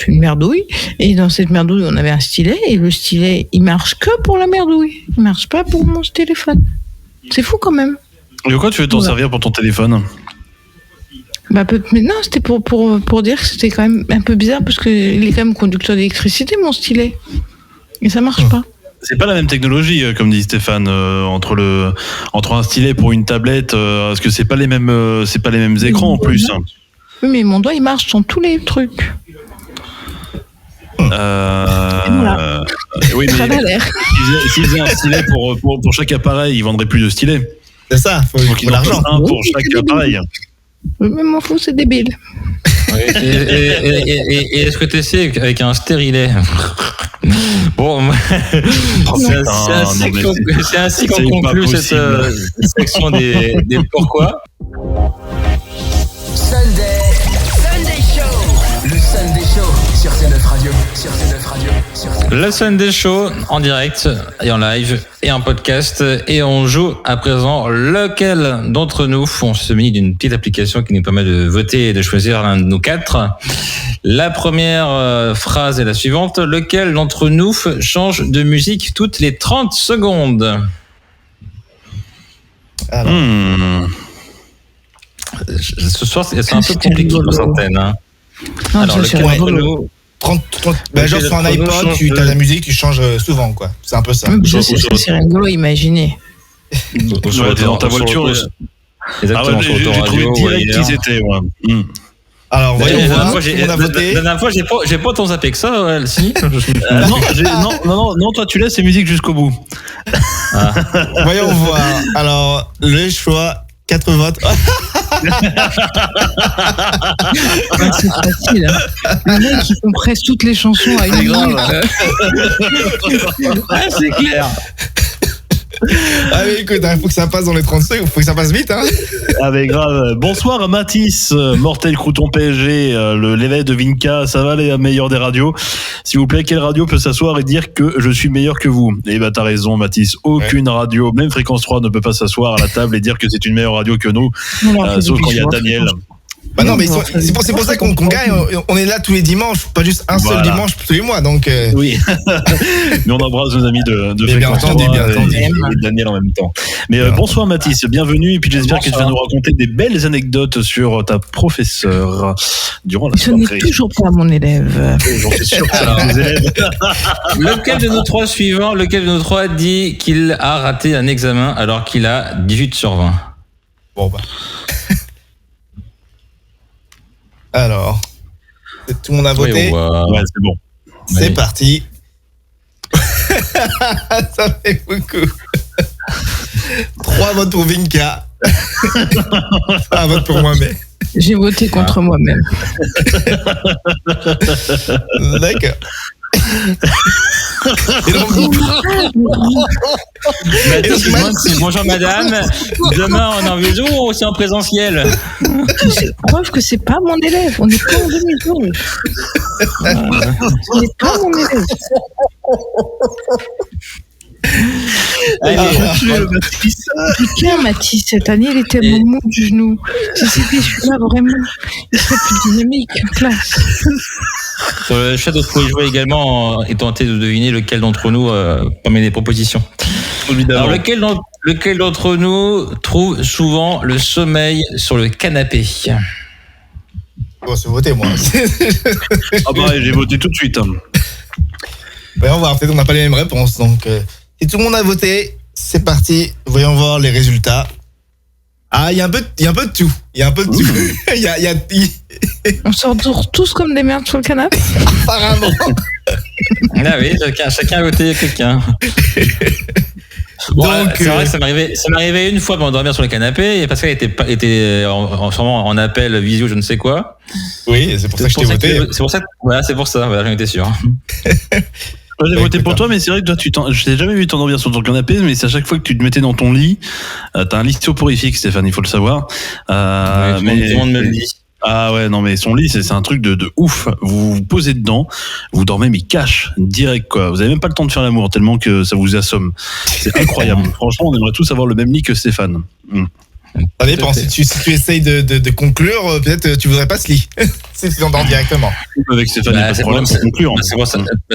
merdouille, et dans cette merdouille on avait un stylet, et le stylet il marche que pour la merdouille, il marche pas pour mon téléphone. C'est fou quand même. De quoi tu veux t'en servir pour ton téléphone? Bah mais non, c'était pour dire que c'était quand même un peu bizarre parce que il est quand même conducteur d'électricité mon stylet, et ça marche pas. C'est pas la même technologie, comme dit Stéphane, entre un stylet pour une tablette, parce que c'est pas les mêmes écrans en plus. Oui, mais mon doigt il marche sur tous les trucs. Voilà. Oui, mais Ça a l'air. s'ils faisaient un stylet pour chaque appareil, ils vendraient plus de stylets. C'est ça, faut l'argent. Un pour chaque appareil. Oui, mais m'en fous, c'est débile. Et est-ce que tu essaies avec un stérilet? Bon, c'est ainsi qu'on conclut cette section des pourquoi. Sunday Show. Le Sunday Show sur C9 Radio. Le Sunday Show en direct et en live et en podcast, et on joue à présent lequel d'entre nous, on se muni d'une petite application qui nous permet de voter et de choisir l'un de nous quatre. La première phrase est la suivante: lequel d'entre nous change de musique toutes les 30 secondes? Alors. Ce soir c'est un peu compliqué pour certaines. Hein. Non, Alors lequel d'entre nous 30, genre sur un iPod, tu as la musique, tu changes souvent, quoi. C'est un peu ça. C'est rigolo, imaginez. Dans ta voiture. Exactement, j'ai trouvé direct qui c'était. Alors, voyons voir. La dernière fois, j'ai pas tant zappé que ça, si. Non, toi tu laisses les musiques jusqu'au bout. Voyons voir. Alors, le choix, 4 votes. C'est facile. Hein. Le mec qui compresse toutes les chansons à une minute. C'est clair. Ah mais écoute, il faut que ça passe dans les 30 secondes, il faut que ça passe vite, hein. Ah mais grave. Bonsoir Mathis, Mortel Crouton PSG, l'éveil de Vinka, ça va les meilleurs des radios. S'il vous plaît, quelle radio peut s'asseoir et dire que je suis meilleur que vous? Eh ben t'as raison Mathis, aucune radio, même Fréquence 3 ne peut pas s'asseoir à la table et dire que c'est une meilleure radio que nous, sauf quand il y a Daniel. Bah non, mais c'est pour ça qu'on gagne. On est là tous les dimanches, pas juste un seul dimanche tous les mois. Donc oui. Mais on embrasse nos amis de bien entendu, et Daniel en même temps. Mais bonsoir Mathis, bienvenue. Et puis j'espère que tu vas nous raconter des belles anecdotes sur ta professeure durant la soirée. Je n'ai toujours pas mon élève. J'en suis sûr que c'est des élèves. Lequel de nos trois dit qu'il a raté un examen alors qu'il a 18 sur 20? Bon bah. Alors, tout le monde a voté. Ouais, c'est bon. C'est parti. Ça fait beaucoup. 3 votes pour Vinka. Un vote pour moi, mais. J'ai voté contre moi-même. D'accord. Bonjour madame, demain on est en visio ou c'est en présentiel? Preuve que c'est pas mon élève, on n'est pas en 2012. Ce n'est pas mon élève. Mathis, cette année, il est tellement mou du genou. Si c'était celui-là, vraiment, il serait plus dynamique, classe. Sur le chat, vous pouvez jouer également et tenter de deviner lequel d'entre nous parmi les propositions. Évidemment. Alors, lequel d'entre nous trouve souvent le sommeil sur le canapé? Bon, c'est voté, moi. Ah bah, j'ai voté tout de suite. Voyons voir, peut-être qu'on n'a pas les mêmes réponses. Donc, si tout le monde a voté, c'est parti. Voyons voir les résultats. Ah, il y a un peu de tout. Il y a un peu de tout. On s'endort tous comme des merdes sur le canapé. Apparemment. Ah oui, chacun a voté quelqu'un. Bon, Donc, c'est vrai que ça m'arrivait une fois de m'endormir sur le canapé et Pascal était sûrement en appel visio, je ne sais quoi. Oui, c'est pour ça que je t'ai voté. C'est pour ça, j'en étais sûr. Moi, j'ai voté pour toi, mais c'est vrai que toi, je t'ai jamais vu t'endormir sur ton canapé, mais c'est à chaque fois que tu te mettais dans ton lit, t'as un lit soporifique, Stéphane, il faut le savoir. Tout le monde me le dit. Ah ouais, non mais son lit, c'est un truc de ouf. Vous vous posez dedans, vous dormez mais cash, direct quoi. Vous avez même pas le temps de faire l'amour tellement que ça vous assomme. C'est incroyable. Franchement, on aimerait tous avoir le même lit que Stéphane. Ça dépend. Si tu essayes de conclure, peut-être tu voudrais pas ce lit. Si tu t'endors directement. Avec Stéphane, il n'y a pas de problème pour conclure. C'est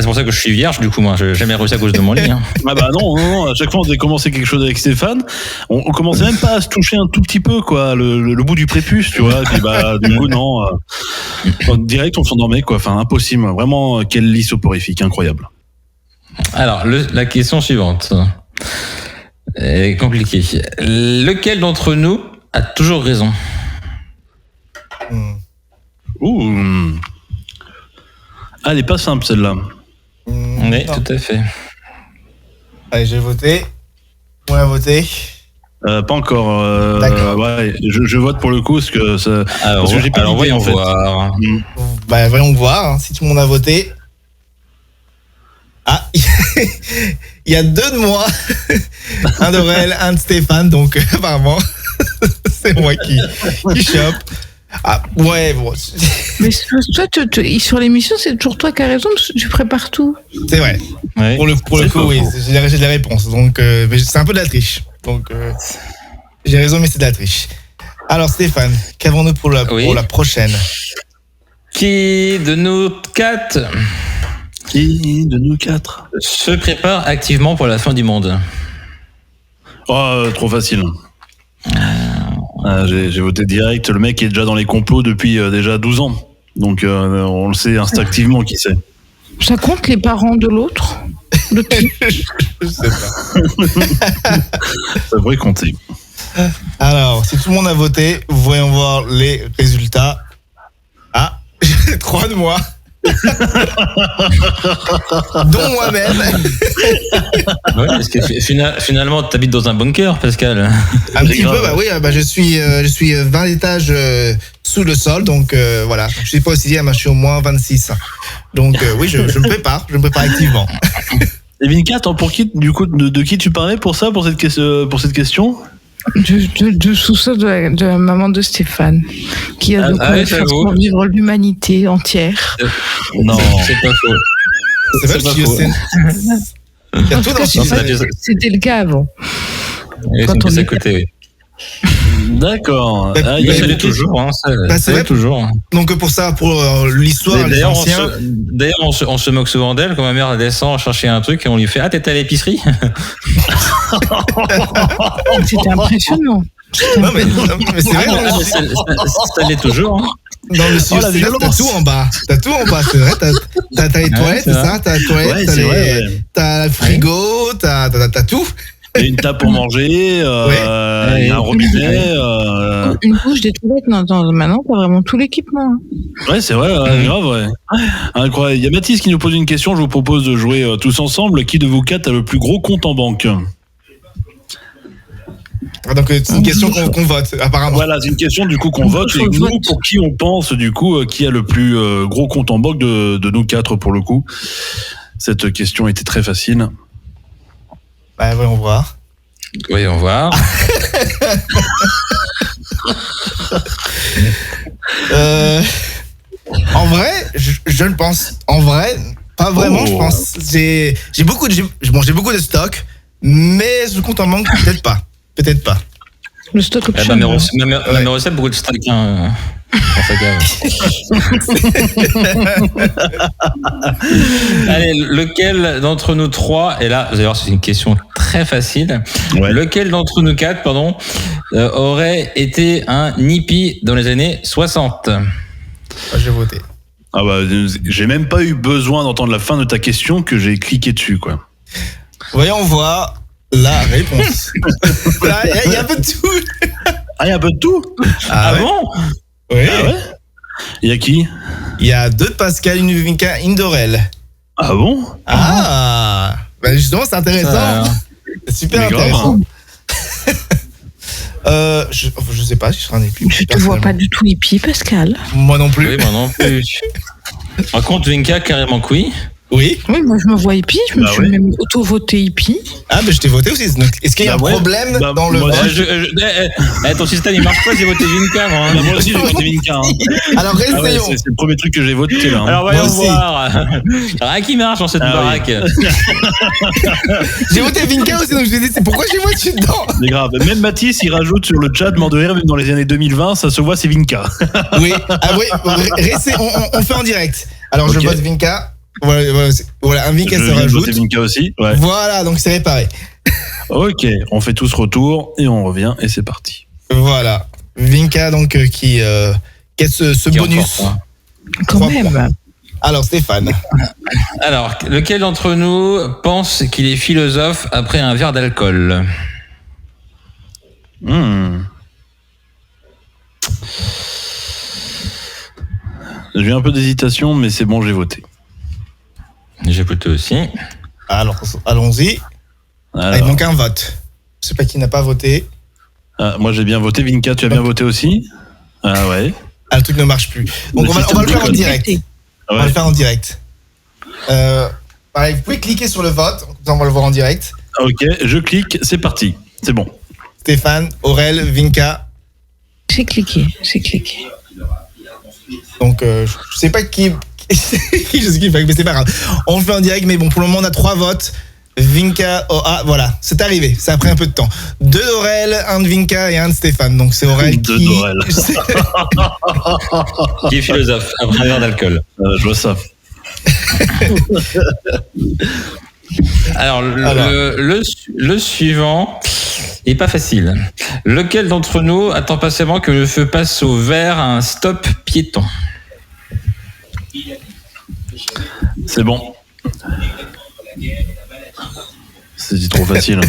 pour ça que je suis vierge, du coup, moi. Je n'ai jamais réussi à cause de mon lit. Hein. Ah bah non, à chaque fois on devait commencer quelque chose avec Stéphane, on commençait même pas à se toucher un tout petit peu, quoi, le bout du prépuce, tu vois, et puis bah, du coup, non. Direct, on s'endormait, quoi. Enfin, impossible. Vraiment, quel lit soporifique, incroyable. Alors, la question suivante. Est compliqué. Lequel d'entre nous a toujours raison? Ouh. Ah, elle est pas simple celle-là. Oui, tout à fait. Allez, j'ai voté. On a voté. Pas encore. D'accord. Ouais, je vote pour le coup parce que j'ai pas d'idée en fait. Voir. Bah, voyons voir hein, si tout le monde a voté. Ah, il y a deux de moi, un d'Aurel, un de Stéphane, donc apparemment c'est moi qui chope. Ah ouais, bon. Mais toi, sur l'émission, c'est toujours toi qui as raison parce que tu prépares tout. C'est vrai. Ouais. Pour le coup, oui, j'ai les réponses. Donc, mais c'est un peu de la triche. Donc, j'ai raison, mais c'est de la triche. Alors, Stéphane, qu'avons-nous pour la prochaine? Qui de nous quatre se prépare activement pour la fin du monde? Oh, trop facile. J'ai voté direct. Le mec est déjà dans les complots depuis déjà 12 ans. Donc, on le sait instinctivement qui c'est. Ça compte les parents de l'autre? De qui? Je sais pas. Ça devrait compter. Alors, si tout le monde a voté, voyons voir les résultats. Ah, j'ai 3 de moi. Dont moi-même. Ouais, parce que finalement, tu habites dans un bunker, Pascal. Un petit peu, bah oui, bah je suis 20 étages sous le sol, donc voilà. Je suis pas au 6e, je suis au moins 26. Donc oui, je me prépare activement. Et Vinka, pour qui, du coup, de qui tu parlais pour ça, pour cette question? Du sous-sol de la maman de Stéphane, qui a faire vivre l'humanité entière. Non, c'est pas faux. C'est pas faux. Il y a tout dans C'était le cas avant. Quand on est à côté, oui. D'accord. Il y a toujours, hein, c'est vrai. Toujours. Donc pour ça, pour l'histoire, les anciens. D'ailleurs, on se moque souvent d'elle quand ma mère descend chercher un truc et on lui fait: ah, t'es à l'épicerie? C'était impressionnant. Non mais c'est vrai. Ça l'est toujours. Hein. Dans le studio, t'as tout en bas. C'est vrai. T'as les toilettes, c'est ça. T'as les toilettes, t'as le frigo, t'as tout. Il y a une table pour manger, il y a un robinet. Une bouche, des toilettes. Maintenant, t'as vraiment tout l'équipement. Ouais, c'est vrai, grave, ouais. Incroyable. Il y a Mathis qui nous pose une question. Je vous propose de jouer tous ensemble. Qui de vous quatre a le plus gros compte en banque? Donc c'est une question qu'on vote, apparemment. Voilà, c'est une question du coup qu'on vote. Et nous, pour qui on pense du coup, qui a le plus gros compte en banque de nous quatre pour le coup? Cette question était très facile. Bah, voyons voir. Voyons voir. En vrai, je le pense. En vrai, Pas vraiment, je pense. J'ai beaucoup de stock, mais je compte en manque, peut-être pas. Le stock option. Même recette, beaucoup de stock. Hein, dans sa cave. Allez, lequel d'entre nous trois, et là, vous allez voir, c'est une question très facile. Ouais. Lequel d'entre nous quatre, aurait été un hippie dans les années 60 ? J'ai voté. Ah bah, j'ai même pas eu besoin d'entendre la fin de ta question que j'ai cliqué dessus, quoi. Voyons voir la réponse. Il y a un peu de tout. Ah, il y a un peu de tout ? Ah ouais. Bon ? Oui. Ah ouais ? Il y a qui ? Il y a 2 de Pascal, une de Vinka, une d'Aurel. Ah bon ? Ah bah justement, c'est intéressant. C'est super intéressant. Je sais pas si je serai un hippie. Je te vois pas du tout hippie, Pascal. Moi non plus. Oui, moi non plus. Par contre, Vinka, carrément que oui. Oui. Oui, moi je me vois hippie, je me suis même auto-voté hippie. Ah, mais je t'ai voté aussi. Donc, est-ce qu'il y a un problème dans le vote ? Ton système il marche pas, j'ai voté Vinka, moi. Hein. Moi aussi j'ai voté Vinka. Hein. Alors essayons. C'est le premier truc que j'ai voté là. Hein. Alors voyons voir. Rien qui marche dans cette baraque. Oui. J'ai voté Vinka aussi, donc je me dis c'est pourquoi j'ai voté dedans. C'est grave. Même Mathis il rajoute sur le chat mort de rire, même dans les années 2020, ça se voit, c'est Vinka. Oui. Ah oui. On fait en direct. Alors je vote Vinka. Voilà, un Vinka se rajoute. Vinka aussi. Ouais. Voilà, donc c'est réparé. Ok, on fait tout ce retour et on revient et c'est parti. Voilà, Vinka donc qui a ce bonus. Quand même. Alors Stéphane. Alors, lequel d'entre nous pense qu'il est philosophe après un verre d'alcool ? J'ai eu un peu d'hésitation, mais c'est bon, j'ai voté. J'ai voté aussi. Alors, allons-y. Il manque un vote. Je sais pas qui n'a pas voté. Ah, moi, j'ai bien voté. Vinka, tu as bien voté aussi ? Ah ouais. Ah, le truc ne marche plus. Donc, on va le faire en direct. On va le faire en direct. Pareil, vous pouvez cliquer sur le vote. On va le voir en direct. Ok, je clique. C'est parti. C'est bon. Stéphane, Aurel, Vinka. J'ai cliqué. Donc, je sais pas qui je skip, mais c'est pas grave. On le fait en direct, mais bon, pour le moment, on a 3 votes. Vinka, voilà, c'est arrivé. Ça a pris un peu de temps. 2 d'Aurel, 1 de Vinka et 1 de Stéphane. Donc, c'est Aurel qui... 2 d'Aurel. Qui est philosophe après un verre d'alcool. Je vois ça. Alors, le suivant est pas facile. Lequel d'entre nous attend patiemment que le feu passe au vert à un stop piéton ? C'est bon. C'est trop facile.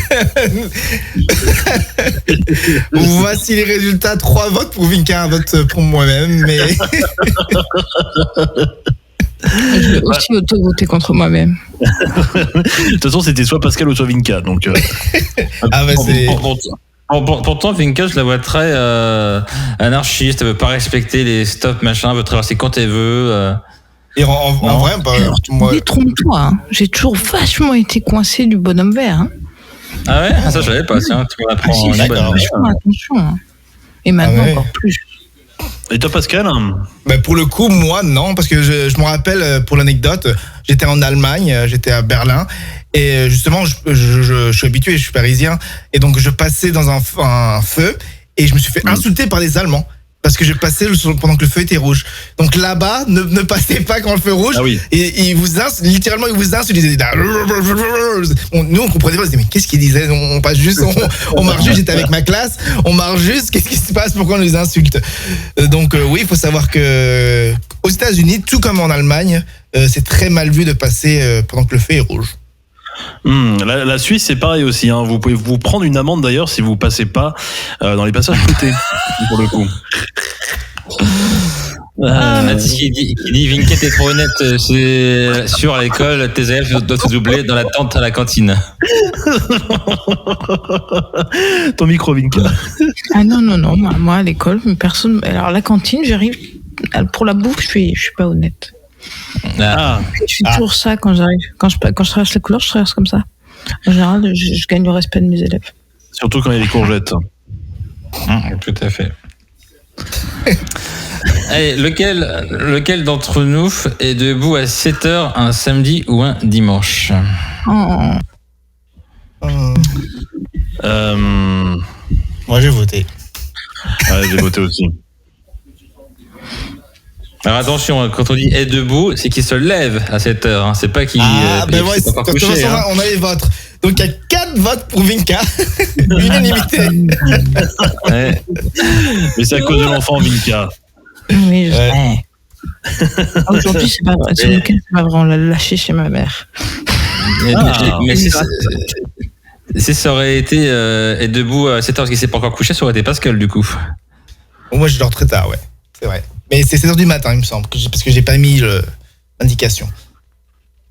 Voici les résultats. 3 votes pour Vinka, 1 vote pour moi-même. Mais... Je vais aussi auto-voter contre moi-même. De toute façon, c'était soit Pascal ou soit Vinka. Donc, Pourtant, Vinka, je la vois très anarchiste. Elle veut pas respecter les stops, machin. Elle veut traverser quand elle veut. Et en vrai, moi... Détrompe-toi, hein. J'ai toujours vachement été coincé du bonhomme vert. Hein. Ah ouais, ça je savais pas. Tiens, tu m'apprends. Vachement attention. Hein. Et maintenant encore plus. Et toi, Pascal ? Pour le coup, moi, non, parce que je me rappelle, pour l'anecdote, j'étais en Allemagne, j'étais à Berlin, et justement, je suis habitué, je suis parisien, et donc je passais dans un feu, et je me suis fait insulter par les Allemands. Parce que je passais pendant que le feu était rouge. Donc là-bas, ne passez pas quand le feu est rouge. Ah oui. Et ils vous insultent, littéralement, ils vous insultent. Ils disaient, nous, on comprenait pas. On se disait, mais qu'est-ce qu'ils disaient ? On passe juste, on marche juste. J'étais avec ma classe. On marche juste. Qu'est-ce qui se passe ? Pourquoi on les insulte ? Donc oui, il faut savoir que aux États-Unis, tout comme en Allemagne, c'est très mal vu de passer pendant que le feu est rouge. La Suisse, c'est pareil aussi. Hein. Vous pouvez vous prendre une amende d'ailleurs si vous passez pas dans les passages côté, pour le coup. Qui dit Vinka, t'es trop honnête, c'est sûr, à l'école, tes élèves doivent se doubler dans la tente à la cantine. Ton micro, Vinka. Ah non, moi à l'école, personne. Alors la cantine, j'arrive. Pour la bouffe, je suis pas honnête. Je fais toujours ça quand j'arrive. Quand je traverse la couleur, je traverse comme ça. En général, je gagne le respect de mes élèves. Surtout quand il y a les courgettes. Tout à fait. Allez, lequel d'entre nous est debout à 7h un samedi ou un dimanche? Moi, j'ai voté. Ouais, j'ai voté aussi. Alors attention, quand on dit est debout, c'est qu'il se lève à 7h. Hein. C'est pas qu'il s'est pas couché. On a les votes. Donc il y a 4 votes pour Vinka. Unanimité. Ouais. Mais c'est à cause de l'enfant, Vinka. Oui, je sais. Aujourd'hui, c'est pas vrai. Ce week-end, c'est pas vrai. On l'a lâché chez ma mère. Mais si ça aurait été être debout à 7h parce qu'il s'est pas encore couché, ça aurait été Pascal du coup. Moi, je dors très tard, ouais. C'est vrai. Mais c'est 7h du matin, il me semble, parce que j'ai pas mis l'indication.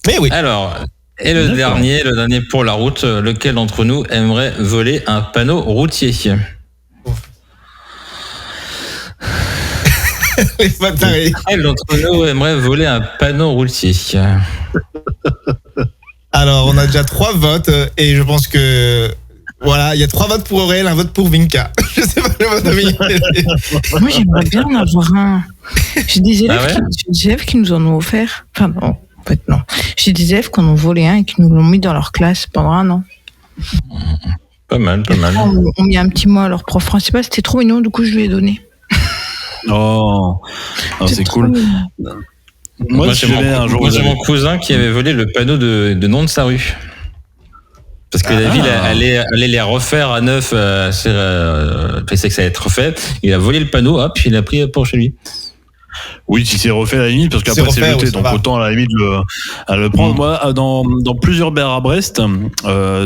Mais oui. Alors, et le dernier pour la route, lequel d'entre nous aimerait voler un panneau routier? Les bâtards. Lequel d'entre nous aimerait voler un panneau routier? Alors, on a déjà 3 votes, et je pense que... Voilà, il y a 3 votes pour Aurel, un vote pour Vinka. Je sais pas le vote de Vinka. Moi, j'aimerais bien en avoir un. J'ai des élèves, qui nous en ont offert. Enfin, non, en fait, non. J'ai des élèves qui en ont volé un et qui nous l'ont mis dans leur classe pendant 1 an. Pas mal. On mis un petit mot à leur prof principal. C'était trop mignon, du coup, je lui ai donné. Oh, c'est cool. Moi, j'ai mon cousin qui avait volé le panneau de nom de sa rue. Parce que la ville allait les refaire à neuf, pensait que ça allait être refait. Il a volé le panneau, hop, il l'a pris pour chez lui. Oui, si c'est refait à la limite, parce qu'après c'est jeté, donc autant à la limite le prendre. Moi, dans plusieurs bars à Brest,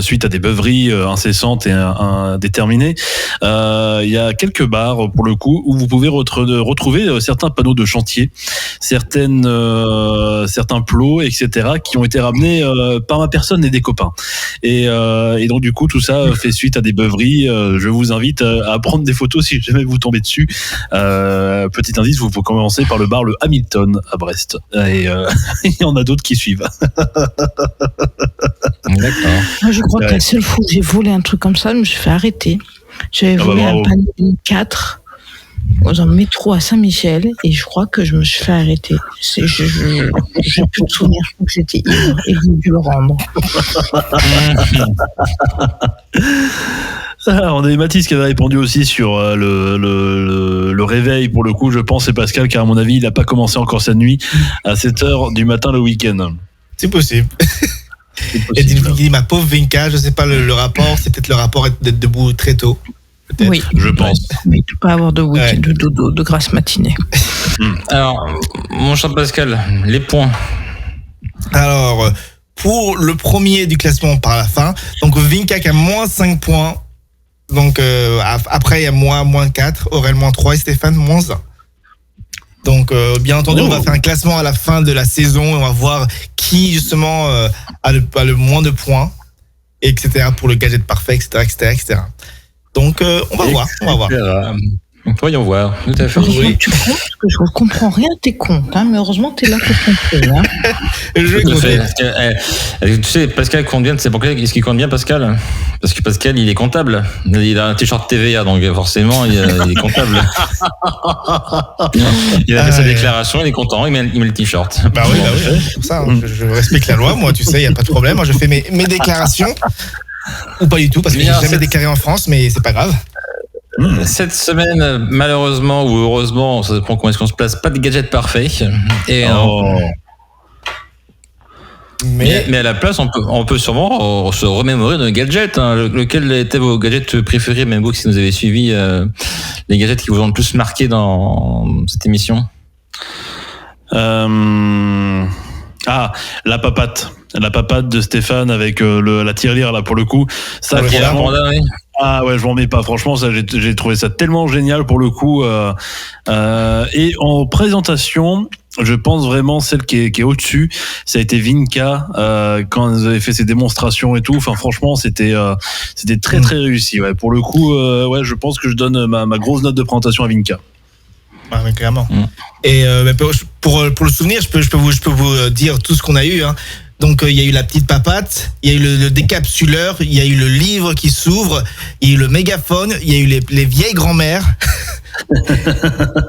suite à des beuveries incessantes et indéterminées, il y a quelques bars, pour le coup, où vous pouvez retrouver certains panneaux de chantier, certains plots, etc., qui ont été ramenés par ma personne et des copains. Et donc, du coup, tout ça fait suite à des beuveries. Je vous invite à prendre des photos si jamais vous tombez dessus. Petit indice, vous pouvez commencer par le bar Le Hamilton à Brest. Et il y en a d'autres qui suivent. D'accord. Moi, je crois que la seule fois où j'ai volé un truc comme ça, je me suis fait arrêter. J'avais volé un panneau 4 dans un métro à Saint-Michel et je crois que je me suis fait arrêter. J'ai plus de souvenirs, je crois que j'étais ivre et j'ai dû le rendre. On avait Mathis qui avait répondu aussi sur le réveil, pour le coup, je pense, c'est Pascal, car à mon avis, il n'a pas commencé encore sa nuit à 7h du matin le week-end. C'est possible. Et dit ma pauvre Vinka, je sais pas le rapport, c'est peut-être le rapport d'être debout très tôt. Peut-être. Oui, je pense. Mais tu peux avoir de week-end de dodo, de grasse matinée. Alors, mon cher Pascal, les points. Alors, pour le premier du classement par la fin, donc Vinka qui a moins 5 points. Donc après il y a moi moins 4, Aurel moins 3 et Stéphane moins 1. Donc bien entendu on va faire un classement à la fin de la saison et on va voir qui justement a le moins de points, etc. pour le gadget parfait, etc. Donc on va voir. Voyons voir, tout à fait. Oui. Tu comptes parce que je ne comprends rien de tes comptes, hein, mais heureusement que tu es là pour comprendre. Hein. Je vais compter. Tu sais, Pascal compte bien, tu sais pourquoi est-ce qu'il compte bien, Pascal? Parce que Pascal, il est comptable. Il a un t-shirt TVA, donc forcément, il est comptable. Il a fait sa déclaration, il est content, il met le t-shirt. Bah oui, c'est pour ça. Je respecte la loi, moi, tu sais, il n'y a pas de problème. Moi, je fais mes déclarations, ou pas du tout, parce que je n'ai jamais déclaré en France, mais c'est pas grave. Cette semaine, malheureusement ou heureusement, ça dépend comment est-ce qu'on se place, pas de gadget parfait. Et mais à la place, on peut sûrement se remémorer nos gadgets. Hein. Lequel étaient vos gadgets préférés, même vous qui nous avez suivis, les gadgets qui vous ont le plus marqué dans cette émission? La papate. La papate de Stéphane avec la tirelire, là, pour le coup. Ça, vraiment... Ah ouais, je m'en mets pas. Franchement, ça, j'ai trouvé ça tellement génial pour le coup. Et en présentation, je pense vraiment celle qui est au-dessus, ça a été Vinka quand vous avez fait ses démonstrations et tout. Enfin, franchement, c'était très très réussi. Ouais, pour le coup, je pense que je donne ma grosse note de présentation à Vinka. Ah, mais clairement. Et pour le souvenir, je peux vous dire tout ce qu'on a eu. Hein. Donc il y a eu la petite papate, il y a eu le décapsuleur, il y a eu le livre qui s'ouvre, il y a eu le mégaphone, il y a eu les vieilles grand-mères.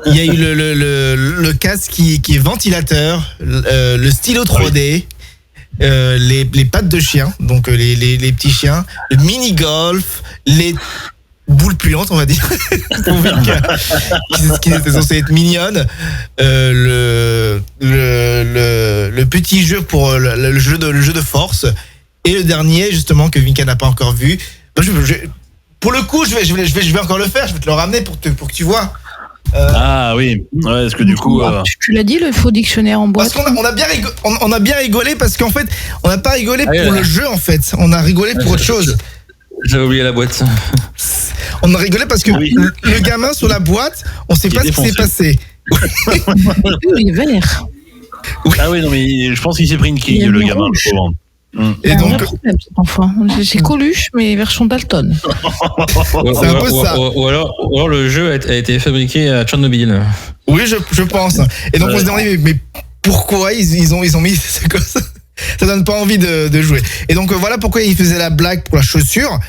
Il y a eu le casque qui est ventilateur, le stylo 3D, les pattes de chien, donc les petits chiens, le mini-golf, les boules puantes, on va dire, pour Vinka, qui était censé être mignonne, le petit jeu pour le jeu de force, et le dernier, justement, que Vinka n'a pas encore vu. Pour le coup, je vais encore le faire, je vais te le ramener pour que tu vois. Ah oui, ouais, parce que du coup... Tu l'as dit, le faux dictionnaire en boîte. Parce qu'on a bien rigolé, parce qu'en fait, on n'a pas rigolé pour le jeu, en fait. On a rigolé pour autre chose. J'avais oublié la boîte. On a rigolé parce que le gamin sur la boîte, on sait pas ce qui s'est passé. Il est vert. Ah oui, non, mais je pense qu'il s'est pris une quille, le gamin, le pauvre. Et donc, enfin, c'est Coluche, mais version Dalton. C'est un peu ça. Ou alors le jeu a été fabriqué à Tchernobyl. Oui, je pense. Et donc on se demandait, mais pourquoi ils ont mis ces cosas? Ça donne pas envie de jouer. Et donc voilà pourquoi il faisait la blague pour la chaussure,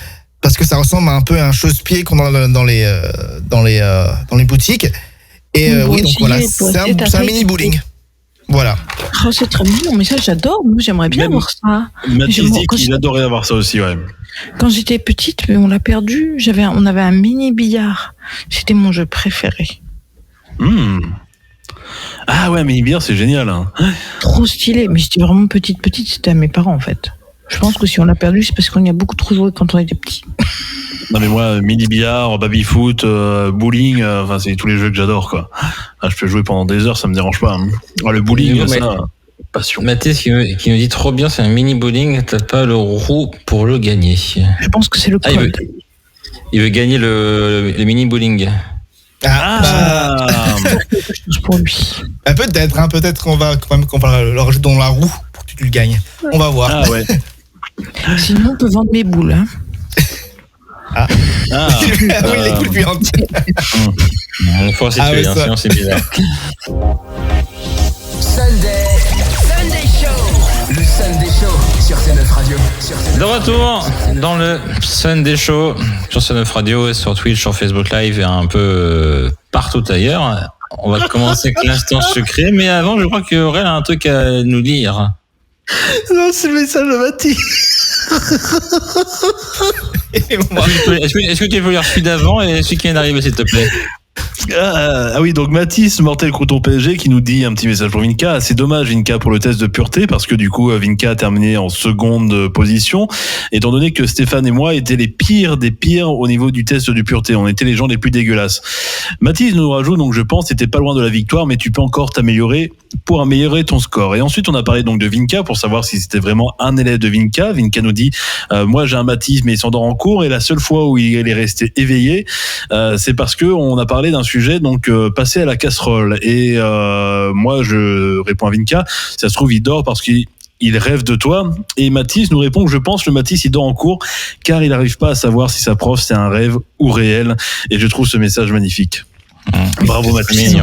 parce que ça ressemble un peu à un chausse-pied qu'on a dans les boutiques. Et oui, donc voilà, c'est un mini bowling. Voilà. Oh, c'est très mignon, mais ça j'adore. Moi j'aimerais bien avoir ça. Mathis dit qu'il adorait avoir ça aussi, ouais. Quand j'étais petite, mais on l'a perdu. On avait un mini billard. C'était mon jeu préféré. Ah ouais, mini billard, c'est génial. Hein. Trop stylé. Mais j'étais vraiment petite. C'était à mes parents en fait. Je pense que si on l'a perdu, c'est parce qu'on y a beaucoup trop joué quand on était petit. Non mais moi, mini billard, baby foot, bowling, enfin c'est tous les jeux que j'adore quoi. Ah, je peux jouer pendant des heures, ça me dérange pas. Hein. Ah, le bowling, ça, passion. Mathis qui me dit trop bien, c'est un mini bowling, t'as pas le roux pour le gagner. Je pense que c'est le code. Il veut gagner le mini bowling. Pour lui. Peut-être on va quand même le rajouter dans la roue pour que tu le gagnes. On va voir. Ah ouais. Sinon on peut vendre mes boules. Hein. Oui, les coups puantes. Il faut situer, sinon c'est bizarre. Sunday Show. Le Sunday Show sur C9 Radio. De retour dans le Sunday Show sur C9 Radio, sur Twitch, sur Facebook Live et un peu partout ailleurs. On va commencer avec l'instant secret, mais avant, je crois qu'Aurel a un truc à nous lire. Non, c'est le message de Mathis. Est-ce que tu peux lire celui d'avant et celui qui vient d'arriver, s'il te plaît? Ah oui, donc Mathis, Mortel Crouton PSG, qui nous dit un petit message pour Vinka. C'est dommage, Vinka, pour le test de pureté, parce que du coup, Vinka a terminé en seconde position, étant donné que Stéphane et moi étaient les pires des pires au niveau du test de pureté. On était les gens les plus dégueulasses. Mathis nous rajoute, donc je pense, t'étais pas loin de la victoire, mais tu peux encore t'améliorer pour améliorer ton score. Et ensuite, on a parlé donc de Vinka pour savoir si c'était vraiment un élève de Vinka. Vinka nous dit, moi j'ai un Mathis, mais il s'endort en cours, et la seule fois où il est resté éveillé, c'est parce que on a parlé d'un sujet, donc passer à la casserole. Et moi, je réponds à Vinka, ça se trouve, il dort parce qu'il rêve de toi. Et Mathis nous répond que je pense le Mathis, il dort en cours car il n'arrive pas à savoir si sa prof, c'est un rêve ou réel. Et je trouve ce message magnifique. Bravo Mathis.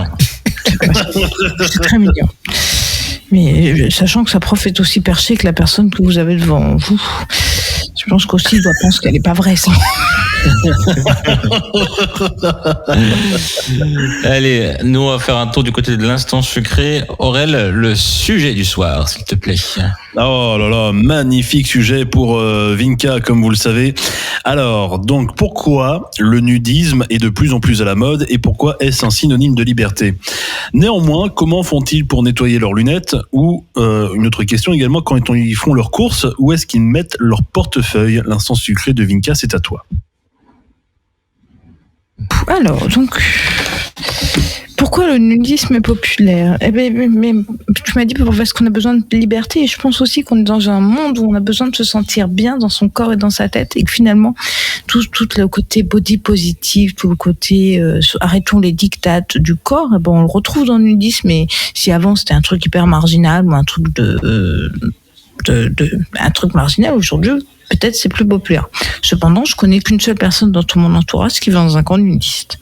C'est très mignon. Mais sachant que sa prof est aussi perchée que la personne que vous avez devant vous, je pense qu'aussi il doit penser qu'elle n'est pas vraie, ça. Allez, nous on va faire un tour du côté de l'instant secret. Aurel, le sujet du soir, s'il te plaît. Oh là là, magnifique sujet pour Vinka, comme vous le savez. Alors, donc, pourquoi le nudisme est de plus en plus à la mode et pourquoi est-ce un synonyme de liberté? Néanmoins, comment font-ils pour nettoyer leurs lunettes? Ou, une autre question également, quand ils font leurs courses, où est-ce qu'ils mettent leur portefeuille? L'instant secret de Vinka, c'est à toi. Alors, donc, pourquoi le nudisme est populaire? Eh ben, mais tu m'as dit parce qu'on a besoin de liberté, et je pense aussi qu'on est dans un monde où on a besoin de se sentir bien dans son corps et dans sa tête, et que finalement, tout le côté body positive, tout le côté arrêtons les dictates du corps, eh ben, on le retrouve dans le nudisme. Et si avant c'était un truc hyper marginal ou un truc un truc marginal, aujourd'hui peut-être c'est plus populaire. Cependant, je connais qu'une seule personne dans tout mon entourage qui va dans un camp nudiste.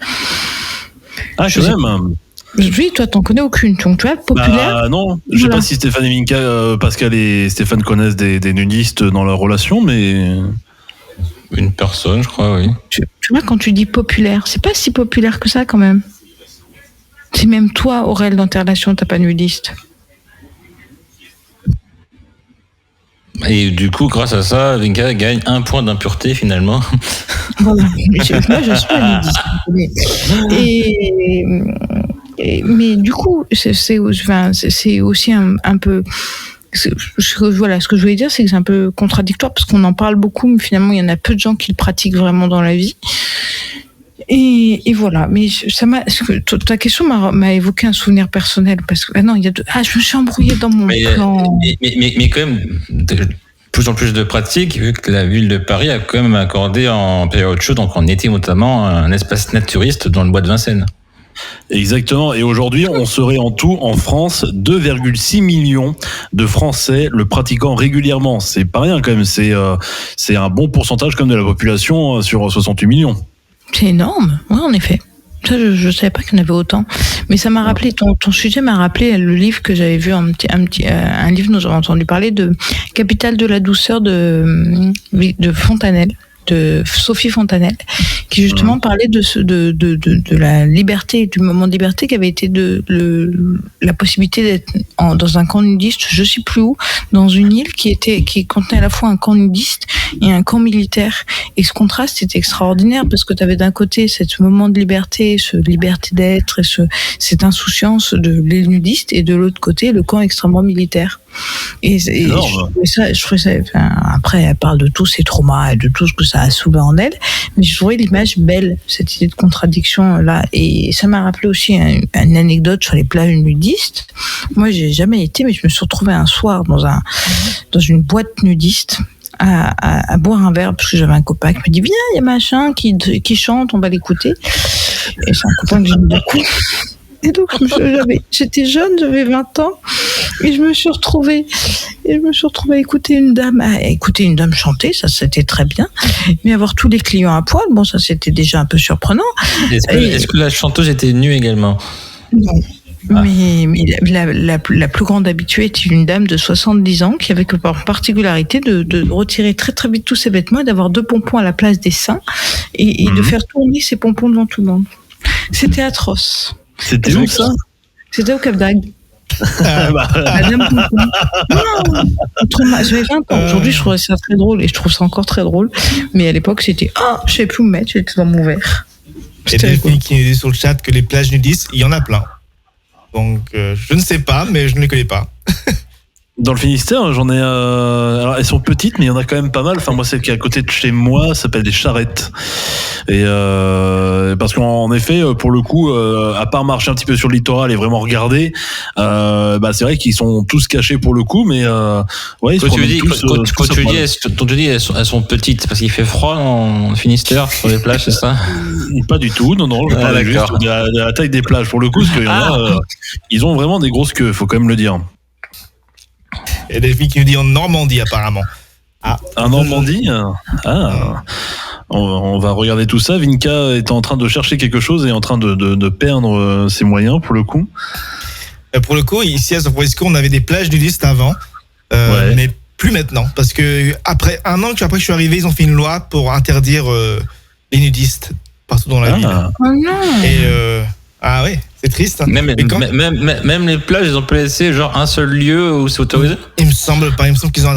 Ah, quand même. Oui, toi, t'en connais aucune. Donc, tu vois, populaire. Non, je sais pas si Stéphane et Vinka, Pascal et Stéphane connaissent des nudistes dans leur relation, mais Une personne, je crois, oui. Tu vois, quand tu dis populaire, c'est pas si populaire que ça quand même. Si même toi, Aurel, dans tes relations, t'as pas de nudiste. Et du coup, grâce à ça, Vinka gagne 1 point d'impureté finalement. Voilà. Moi, je suis pas nudiste. Mais du coup, c'est aussi un peu. Voilà, ce que je voulais dire, c'est que c'est un peu contradictoire parce qu'on en parle beaucoup, mais finalement, il y en a peu de gens qui le pratiquent vraiment dans la vie. Et voilà, mais ta question m'a évoqué un souvenir personnel parce que je me suis embrouillée dans mon plan. Mais quand même, de plus en plus de pratiques, vu que la ville de Paris a quand même accordé en période chaude, donc en été notamment, un espace naturiste dans le bois de Vincennes. Exactement. Et aujourd'hui, on serait en tout, en France, 2,6 millions de Français le pratiquant régulièrement. C'est pas rien quand même. C'est un bon pourcentage comme de la population sur 68 millions. C'est énorme, oui, en effet. Ça, je savais pas qu'il y en avait autant. Mais ça m'a rappelé, ton sujet m'a rappelé le livre que j'avais vu, un livre dont j'avais entendu parler, de Capitale de la douceur de Fontanelle, de Sophie Fontanelle, qui justement parlait de la liberté, du moment de liberté qui avait été la possibilité d'être dans un camp nudiste, je sais plus où, dans une île qui contenait à la fois un camp nudiste et un camp militaire. Et ce contraste était extraordinaire parce que tu avais d'un côté ce moment de liberté, cette liberté d'être et cette insouciance de les nudistes, et de l'autre côté le camp extrêmement militaire. Et je trouvais ça, après elle parle de tous ses traumas et de tout ce que ça a soulevé en elle, mais je trouvais l'image belle, cette idée de contradiction là. Et ça m'a rappelé aussi une anecdote sur les plages nudistes. Moi j'ai jamais été, mais je me suis retrouvée un soir dans une boîte nudiste à boire un verre parce que j'avais un copain qui me dit viens, il y a machin qui chante, on va l'écouter. Et c'est un copain que j'aime beaucoup. Et donc, j'étais jeune, j'avais 20 ans, et je me suis retrouvée à écouter une dame chanter, ça c'était très bien, mais avoir tous les clients à poil, bon, ça c'était déjà un peu surprenant. Est-ce que la chanteuse était nue également? Non. Mais la plus grande habituée était une dame de 70 ans qui avait comme particularité de retirer très très vite tous ses vêtements et d'avoir 2 pompons à la place des seins et de faire tourner ses pompons devant tout le monde. C'était atroce. C'était où ça? C'était au Cap d'Agde. Madame Pompon. Non, j'avais 20 ans. Aujourd'hui, je trouvais ça très drôle et je trouve ça encore très drôle. Mais à l'époque, c'était je savais plus où me mettre, j'étais dans mon verre. Et Delphine qui nous dit sur le chat que les plages nudistes, il y en a plein. Donc, je ne sais pas, mais je ne les connais pas. Dans le Finistère, j'en ai. Alors, elles sont petites, mais il y en a quand même pas mal. Enfin, moi, celle qui est à côté de chez moi s'appelle des charrettes. Et parce qu'en effet, pour le coup, à part marcher un petit peu sur le littoral et vraiment regarder, c'est vrai qu'ils sont tous cachés pour le coup, mais ouais. Quand tu dis elles sont petites, parce qu'il fait froid en Finistère sur les plages, c'est ça? Pas du tout. Non. Je parlais juste de la taille des plages pour le coup, parce qu'il y en a, ils ont vraiment des grosses queues. Faut quand même le dire. Et des filles qui nous disent en Normandie apparemment. En Normandie. On va regarder tout ça. Vinka est en train de chercher quelque chose et en train de perdre ses moyens pour le coup. Pour le coup, ici à San Francisco, on avait des plages nudistes avant, mais plus maintenant, parce que après que je suis arrivé, ils ont fait une loi pour interdire les nudistes partout dans la ville. Oh non. Et oui, c'est triste. Même les plages, ils ont pas laissé genre un seul lieu où c'est autorisé? Il me semble pas. Il me semble qu'ils ont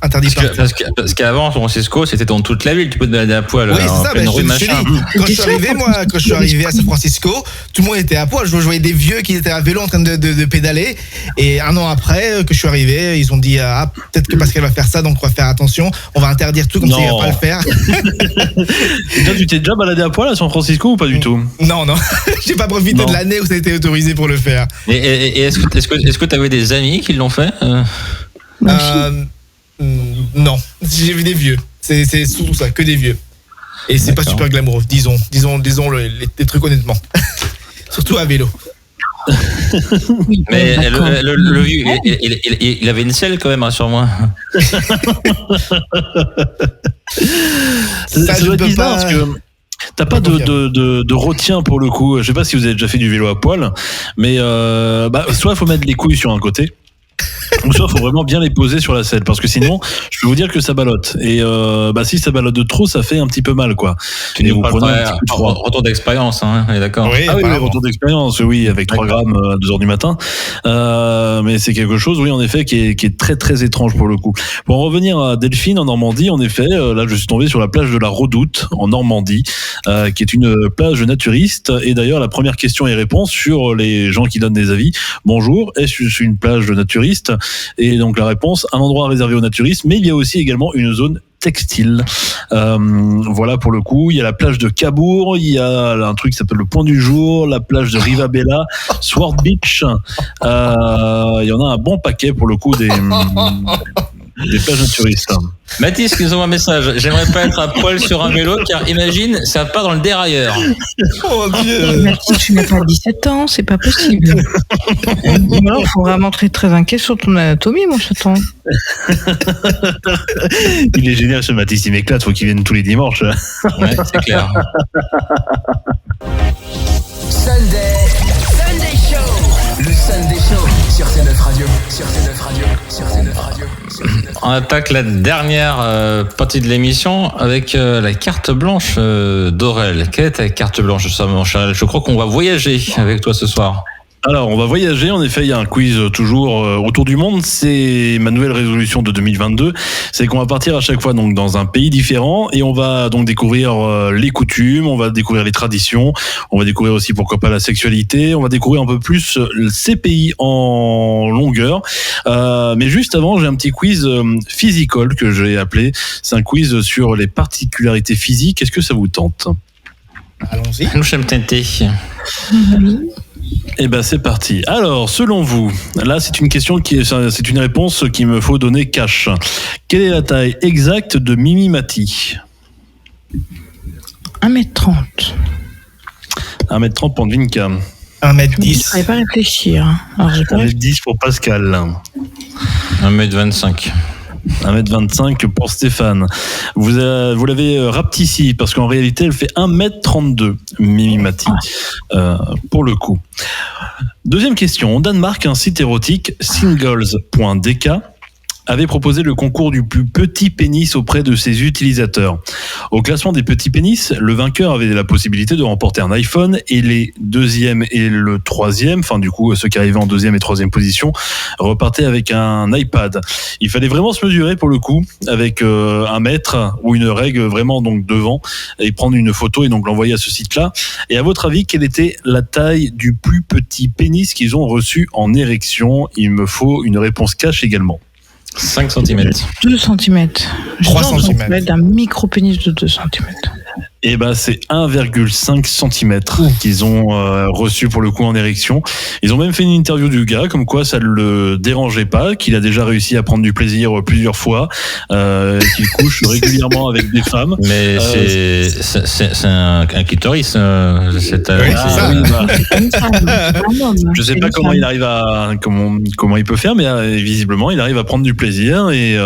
interdit partout. Parce qu'avant, San Francisco, c'était dans toute la ville. Tu peux te balader à poil. Oui, c'est ça. Pleine rue, machin. Quand je suis arrivé à San Francisco, tout le monde était à poil. Je voyais des vieux qui étaient à vélo en train de pédaler. Et 1 an après que je suis arrivé, ils ont dit peut-être que parce qu'elle va faire ça, donc on va faire attention. On va interdire tout comme ça, il va pas le faire. Et toi, tu t'es déjà baladé à poil à San Francisco ou pas du tout? Non. J'ai pas profité de l'année où ça a été autorisé pour le faire. Et est-ce que tu avais des amis qui l'ont fait? Non, j'ai vu des vieux. C'est surtout ça, que des vieux. Et c'est pas super glamoureux, disons les trucs honnêtement. Surtout à vélo. Mais le vieux, il avait une selle quand même, sur moi. Ça doit être bizarre parce que t'as pas de retien pour le coup. Je sais pas si vous avez déjà fait du vélo à poil, mais soit il faut mettre les couilles sur un côté, Ou soit, faut vraiment bien les poser sur la selle, parce que sinon, je peux vous dire que ça ballotte. Et si ça ballotte de trop, ça fait un petit peu mal, quoi. Tu nous parles retour d'expérience, hein, on est d'accord. Oui, retour d'expérience, oui, avec 3 grammes à 2h du matin. Mais c'est quelque chose, oui, en effet, qui est très très étrange pour le coup. Pour en revenir à Delphine en Normandie, en effet, là, je suis tombé sur la plage de la Redoute en Normandie, qui est une plage naturiste. Et d'ailleurs, la première question et réponse sur les gens qui donnent des avis. Bonjour, est-ce une plage naturiste? Et donc la réponse, un endroit réservé aux naturistes, mais il y a aussi également une zone textile. Voilà pour le coup, il y a la plage de Cabourg, il y a un truc qui s'appelle le Point du Jour, la plage de Rivabella, Sword Beach. Il y en a un bon paquet pour le coup des plages naturistes. Mathis qui nous envoie un message. J'aimerais pas être à poil sur un vélo car imagine, ça part dans le dérailleur. Oh Dieu. Mathis, tu n'as pas 17 ans, c'est pas possible. Alors, il faut vraiment être très inquiet sur ton anatomie, mon chaton. Il est génial ce Mathis, il m'éclate, faut qu'il vienne tous les dimanches. Ouais, c'est clair. Sunday Show. Le Sunday Show sur C9 Radio. On attaque la dernière partie de l'émission avec la carte blanche d'Aurel. Quelle est ta carte blanche, mon cher? Je crois qu'on va voyager avec toi ce soir. Alors, on va voyager. En effet, il y a un quiz toujours autour du monde. C'est ma nouvelle résolution de 2022. C'est qu'on va partir à chaque fois donc dans un pays différent et on va donc découvrir les coutumes, on va découvrir les traditions, on va découvrir aussi pourquoi pas la sexualité, on va découvrir un peu plus ces pays en longueur. Mais juste avant, j'ai un petit quiz physical que j'ai appelé. C'est un quiz sur les particularités physiques. Est-ce que ça vous tente? Allons-y. Nous sommes tentés. Eh ben c'est parti. Alors, selon vous, là c'est une réponse qu'il me faut donner cash. Quelle est la taille exacte de Mimi Mati? 1m30. 1m30 pour Vinka. 1m10. Je ne savais pas réfléchir. Alors, j'ai pas 1m10 pour Pascal. 1m25. 1m25 pour Stéphane. Vous l'avez rapetissé parce qu'en réalité, elle fait 1m32, Mimi Mati, pour le coup. Deuxième question. Au Danemark, un site érotique, singles.dk, avait proposé le concours du plus petit pénis auprès de ses utilisateurs. Au classement des petits pénis, le vainqueur avait la possibilité de remporter un iPhone et les deuxième et le troisième, enfin du coup ceux qui arrivaient en deuxième et troisième position, repartaient avec un iPad. Il fallait vraiment se mesurer pour le coup avec un mètre ou une règle vraiment donc devant et prendre une photo et donc l'envoyer à ce site-là. Et à votre avis, quelle était la taille du plus petit pénis qu'ils ont reçu en érection? Il me faut une réponse cash également. 5 cm. 2 cm. 3 cm. D'un micro-pénis de 2 cm. Et ben c'est 1,5 cm qu'ils ont reçu pour le coup en érection. Ils ont même fait une interview du gars comme quoi ça le dérangeait pas, qu'il a déjà réussi à prendre du plaisir plusieurs fois, qu'il couche régulièrement avec des femmes. Mais c'est un clitoris. C'est je sais pas comment il arrive à comment il peut faire, mais visiblement il arrive à prendre du plaisir et il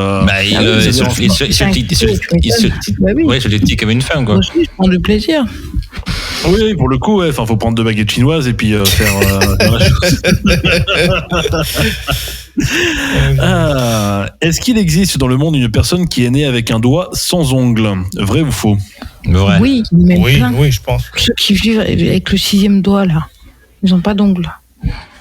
se le dit comme une femme quoi. Je prends du plaisir. Oui, pour le coup, faut prendre 2 baguettes chinoises et puis faire la chose. Est-ce qu'il existe dans le monde une personne qui est née avec un doigt sans ongle? Vrai ou faux? Vrai. Oui, même plein. Oui, je pense. Ceux qui vivent avec le 6e doigt là, ils n'ont pas d'ongle.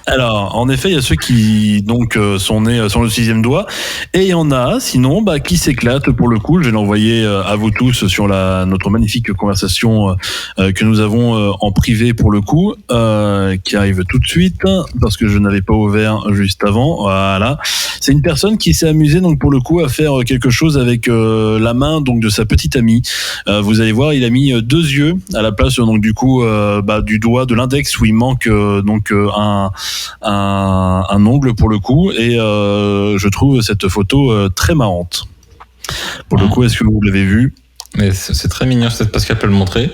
Alors, en effet, il y a ceux qui donc sont nés sans le 6e doigt, et il y en a, sinon, qui s'éclatent pour le coup. Je vais l'envoyer à vous tous sur notre magnifique conversation que nous avons en privé pour le coup, qui arrive tout de suite parce que je n'avais pas ouvert juste avant. Voilà, c'est une personne qui s'est amusée donc pour le coup à faire quelque chose avec la main donc de sa petite amie. Vous allez voir, il a mis 2 yeux à la place donc du coup du doigt de l'index où il manque donc un ongle pour le coup et je trouve cette photo très marrante. Pour le coup, est-ce que vous l'avez vu? Mais c'est très mignon, peut-être Pascal peut le montrer.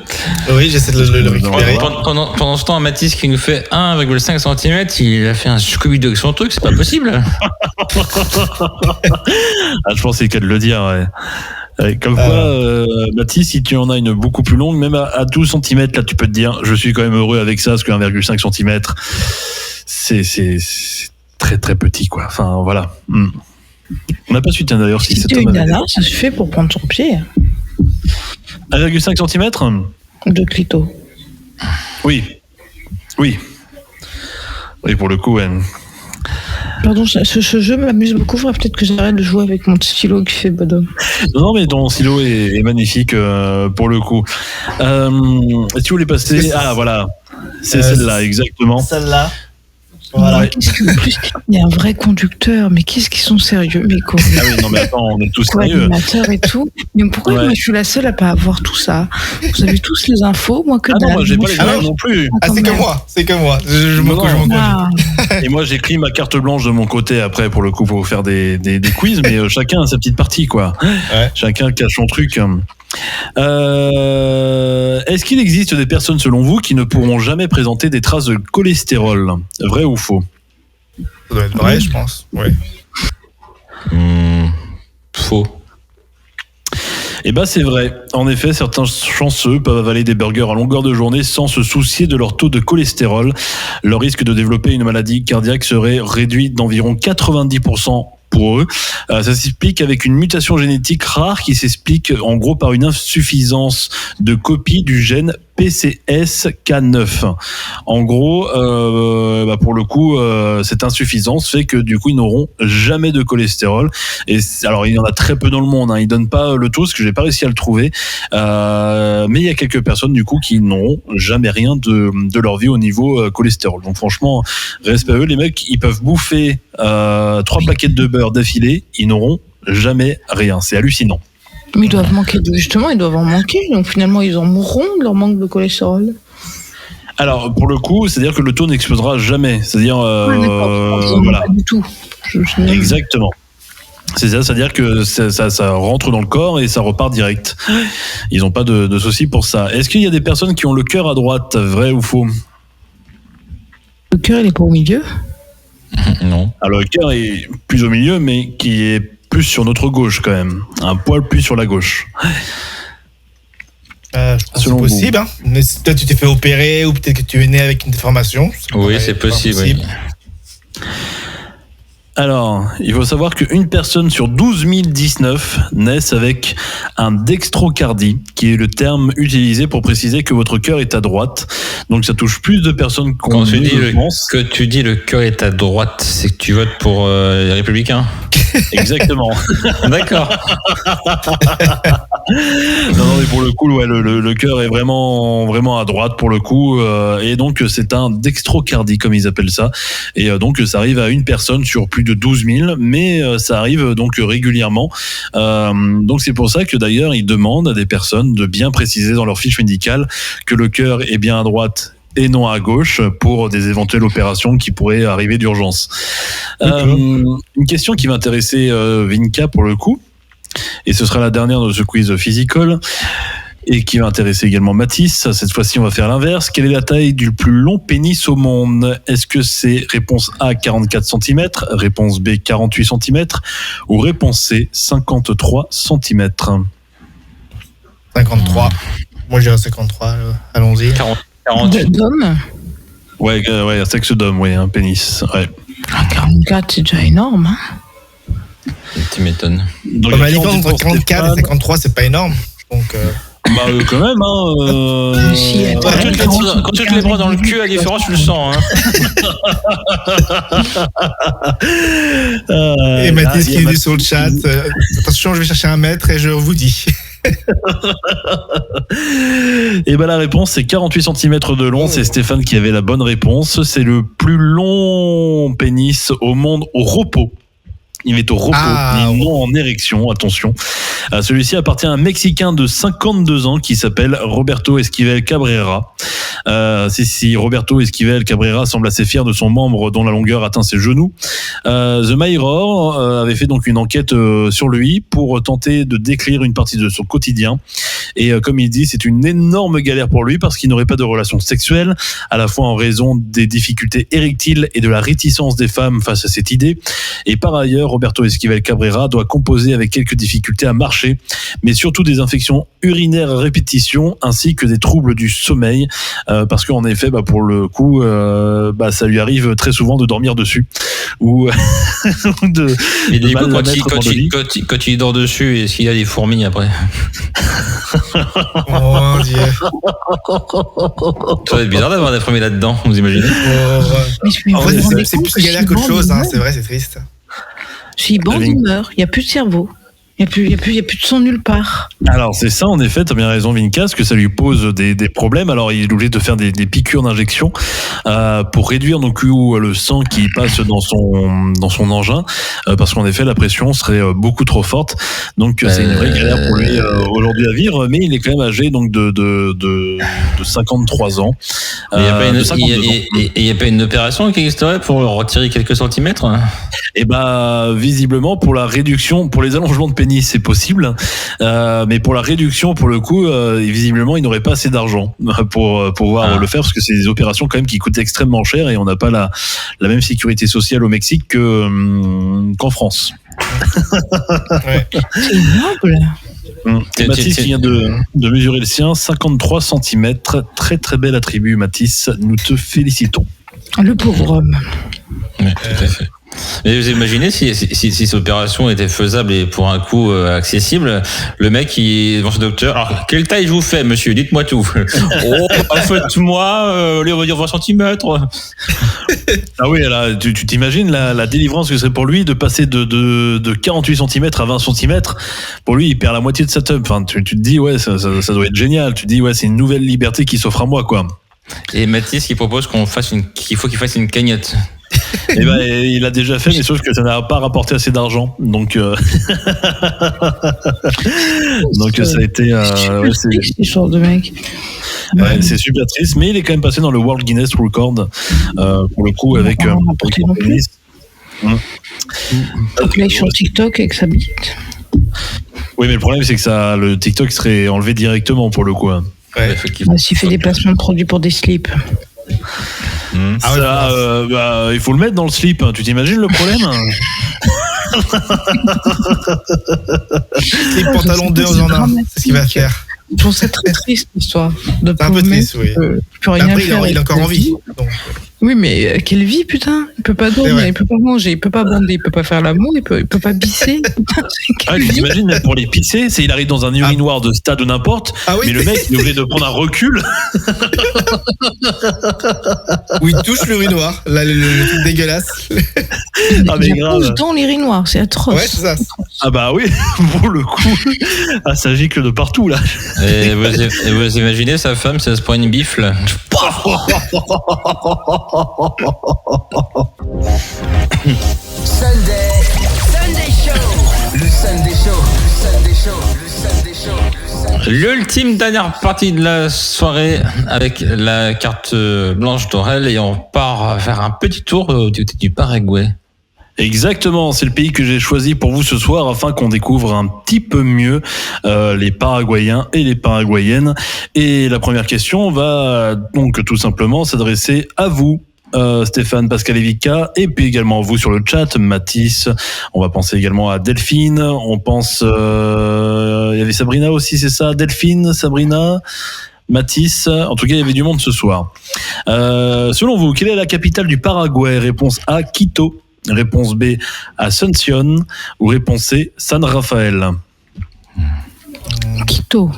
Oui, j'essaie de le récupérer. Pendant ce temps, Mathis qui nous fait 1,5 cm, il a fait un Scooby-Doo avec son truc, c'est pas possible. Je pense que c'est le cas de le dire, ouais. Comme quoi, Mathis, si tu en as une beaucoup plus longue, même à 12 cm, là, tu peux te dire, je suis quand même heureux avec ça, parce que 1,5 cm, c'est très très petit, quoi. Enfin, voilà. On n'a pas su, d'ailleurs, si c'est une nana, ça se fait pour prendre son pied. 1,5 cm de clito. Oui, pour le coup, ouais. Pardon, ce jeu m'amuse beaucoup. Faudrait peut-être que j'arrête de jouer avec mon stylo qui fait bonhomme. Non, mais ton stylo est magnifique pour le coup. Est-ce que vous voulez passer... Ah, voilà. C'est celle-là, exactement. Celle-là. Voilà. En plus, il y a un vrai conducteur, mais qu'est-ce qu'ils sont sérieux, mais quoi. Ah oui, non, mais attends, on est tous sérieux. Animateur et tout. Mais pourquoi moi je suis la seule à pas avoir tout ça? Vous avez tous les infos, moi que dalle. Non, moi j'ai pas les infos non plus. C'est que moi. Je m'en conduis. Et moi j'écris ma carte blanche de mon côté après pour le coup pour vous faire des quiz, mais chacun a sa petite partie, quoi. Ouais. Chacun cache son truc. Est-ce qu'il existe des personnes selon vous qui ne pourront jamais présenter des traces de cholestérol? Vrai ou faux? Ça doit être vrai, je pense. Oui. Faux. Eh ben c'est vrai. En effet, certains chanceux peuvent avaler des burgers à longueur de journée sans se soucier de leur taux de cholestérol. Leur risque de développer une maladie cardiaque serait réduit d'environ 90%. Pour eux, ça s'explique avec une mutation génétique rare qui s'explique en gros par une insuffisance de copie du gène PCSK9. En gros, pour le coup, cette insuffisance fait que du coup ils n'auront jamais de cholestérol. Et alors il y en a très peu dans le monde. Ils donnent pas le taux, parce que j'ai pas réussi à le trouver. Mais il y a quelques personnes du coup qui n'auront jamais rien de leur vie au niveau cholestérol. Donc franchement, respect à eux. Les mecs, ils peuvent bouffer 3 paquettes de beurre d'affilée, ils n'auront jamais rien. C'est hallucinant. Mais ils doivent en manquer. Donc finalement, ils en mourront de leur manque de cholestérol. Alors, pour le coup, c'est-à-dire que le taux n'explosera jamais. C'est-à-dire, voilà. Pas du tout. Exactement. C'est ça, c'est-à-dire que ça rentre dans le corps et ça repart direct. Ils n'ont pas de soucis pour ça. Est-ce qu'il y a des personnes qui ont le cœur à droite, vrai ou faux? Le cœur, il est pas au milieu? Non. Alors le cœur est plus au milieu, mais qui est plus sur notre gauche quand même. Un poil plus sur la gauche. C'est possible. Hein. Mais peut-être tu t'es fait opérer ou peut-être que tu es né avec une déformation. Oui, c'est possible. Oui. Alors, il faut savoir qu'une personne sur 12 019 naissent avec un dextrocardie, qui est le terme utilisé pour préciser que votre cœur est à droite. Donc ça touche plus de personnes qu'on Quand tu dis le cœur est à droite, c'est que tu votes pour les Républicains? Exactement. D'accord. Non, mais pour le coup, ouais, le cœur est vraiment à droite pour le coup, et donc c'est un dextrocardie comme ils appellent ça, et donc ça arrive à une personne sur plus de 12 000, mais ça arrive donc régulièrement. Donc c'est pour ça que d'ailleurs ils demandent à des personnes de bien préciser dans leur fiche médicale que le cœur est bien à droite et non à gauche pour des éventuelles opérations qui pourraient arriver d'urgence. Une question qui va intéresser Vinka pour le coup, et ce sera la dernière de ce quiz physical, et qui va intéresser également Mathis. Cette fois-ci, on va faire l'inverse. Quelle est la taille du plus long pénis au monde? Est-ce que c'est réponse A, 44 cm, réponse B, 48 cm, ou réponse C, 53 cm? 53. Moi, je dirais 53. Allons-y. 48. D'homme? Ouais, un sexe d'homme, oui, un pénis. Ouais. 44, c'est déjà énorme, hein? Tu m'étonnes. Donc, la différence entre 44 et 53, c'est pas énorme. Donc, quand même, hein. Quand tu te les bras dans le cul, la différence, tu le sens, hein. Et Mathis qui dit sur le chat, attention, je vais chercher un mètre et je vous dis. Et ben la réponse c'est 48 cm de long. C'est Stéphane qui avait la bonne réponse. C'est le plus long pénis au monde au repos. Il est au repos, non en érection, attention. Celui-ci appartient à un Mexicain de 52 ans qui s'appelle Roberto Esquivel Cabrera. Roberto Esquivel Cabrera semble assez fier de son membre dont la longueur atteint ses genoux. The Mirror avait fait donc une enquête sur lui pour tenter de décrire une partie de son quotidien. Et comme il dit, c'est une énorme galère pour lui parce qu'il n'aurait pas de relations sexuelles, à la fois en raison des difficultés érectiles et de la réticence des femmes face à cette idée. Et par ailleurs, Roberto Esquivel Cabrera doit composer avec quelques difficultés à marcher, mais surtout des infections urinaires à répétition ainsi que des troubles du sommeil, parce qu'en effet, pour le coup, ça lui arrive très souvent de dormir dessus ou et du coup, quand il dort dessus, est-ce qu'il y a des fourmis après? Oh Dieu. Ça va être bizarre d'avoir des fourmis là-dedans, vous imaginez? C'est plus galère qu'autre chose, hein, c'est vrai, c'est triste. Si bon d'humeur, il n'y a plus de cerveau. Il n'y a plus de son nulle part. Alors c'est ça, en effet, tu as bien raison Vinkas, que ça lui pose des problèmes. Alors il est obligé de faire des piqûres d'injection pour réduire donc le sang qui passe dans son engin, parce qu'en effet la pression serait beaucoup trop forte. Donc c'est une vraie galère pour lui aujourd'hui à vivre, mais il est quand même âgé donc de 53 ans. Il n'y a pas une opération qui existerait pour retirer quelques centimètres? Et visiblement pour la réduction, pour les allongements de pénis c'est possible, mais pour la réduction pour le coup visiblement il n'aurait pas assez d'argent pour pouvoir le faire, parce que c'est des opérations quand même qui coûtent extrêmement cher et on n'a pas la même sécurité sociale au Mexique qu'en France. Ouais. C'est noble. Et Mathis vient de mesurer le sien, 53 cm, très très bel attribut Mathis, nous te félicitons. Le pauvre homme. Oui, tout à fait. Mais vous imaginez si cette opération était faisable et pour un coût accessible, le mec il devant ce docteur, alors quelle taille je vous fais monsieur, dites-moi tout. Faites-moi on va dire 20 cm. Ah oui, là tu t'imagines la délivrance que ce serait pour lui de passer de 48 cm à 20 cm. Pour lui il perd la moitié de sa teub. Enfin tu te dis ouais ça doit être génial, tu te dis ouais c'est une nouvelle liberté qui s'offre à moi quoi. Et Mathis qui propose qu'il faut qu'il fasse une cagnotte. Et il a déjà fait, mais sauf que ça n'a pas rapporté assez d'argent. Donc ça a été. C'est ce genre de mec. Ouais, c'est super triste, mais il est quand même passé dans le World Guinness Record pour le coup avec. Donc là, il est sur TikTok avec sa bite. Oui, mais le problème c'est que le TikTok serait enlevé directement pour le coup. Hein. Ouais. S'il fait des placements de produits pour des slips. Il faut le mettre dans le slip, hein. Tu t'imagines le problème? Les pantalons 2 en un, c'est ce qu'il va faire. Je trouve ça très triste l'histoire. C'est un peu triste, oui. Après, il a encore envie. Donc. Oui, mais quelle vie, putain! Il peut pas dormir, il peut pas manger, il peut pas bander, il peut pas faire l'amour, il peut pas bisser. Tu t'imagines, même pour les pisser, il arrive dans un urinoir de stade ou n'importe, mais le mec il est obligé de prendre un recul. Où il touche l'urinoir, là, le truc dégueulasse. Mais grave. Dans l'urinoir, c'est atroce. Ouais, c'est ça. Ah bah oui, pour le coup, ça gicle de partout là. Et vous imaginez sa femme, ça se prend une bifle. Sunday Show. L'ultime dernière partie de la soirée avec la carte blanche d'Aurel et on part faire un petit tour du côté du Paraguay. Exactement, c'est le pays que j'ai choisi pour vous ce soir afin qu'on découvre un petit peu mieux les Paraguayens et les Paraguayennes. Et la première question va donc tout simplement s'adresser à vous. Stéphane, Pascal et Vika, et puis également vous sur le chat, Mathis. On va penser également à Delphine. On pense, il y avait Sabrina aussi, c'est ça? Delphine, Sabrina, Mathis. En tout cas, il y avait du monde ce soir. Selon vous, quelle est la capitale du Paraguay? Réponse A, Quito. Réponse B, Asunción. Ou réponse C, San Rafael. Quito.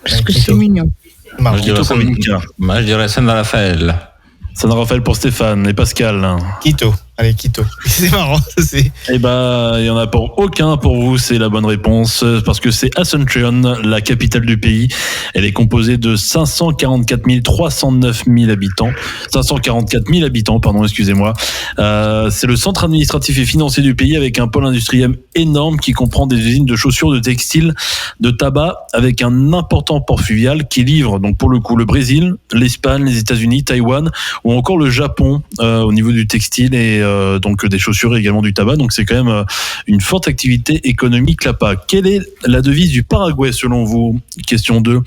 Parce que c'est mignon. Moi, je dirais San Rafael. San Rafael pour Stéphane et Pascal. Quito. Allez, Quito. C'est marrant, ça c'est. Eh ben, il y en a pour aucun pour vous, c'est la bonne réponse, parce que c'est Asunción, la capitale du pays. Elle est composée de 544 309 000 habitants. 544 000 habitants, pardon, excusez-moi. C'est le centre administratif et financier du pays avec un pôle industriel énorme qui comprend des usines de chaussures, de textiles, de tabac, avec un important port fluvial qui livre, donc pour le coup, le Brésil, l'Espagne, les États-Unis, Taïwan ou encore le Japon au niveau du textile et donc des chaussures et également du tabac. Donc c'est quand même une forte activité économique là-bas. Quelle est la devise du Paraguay selon vous? Question 2.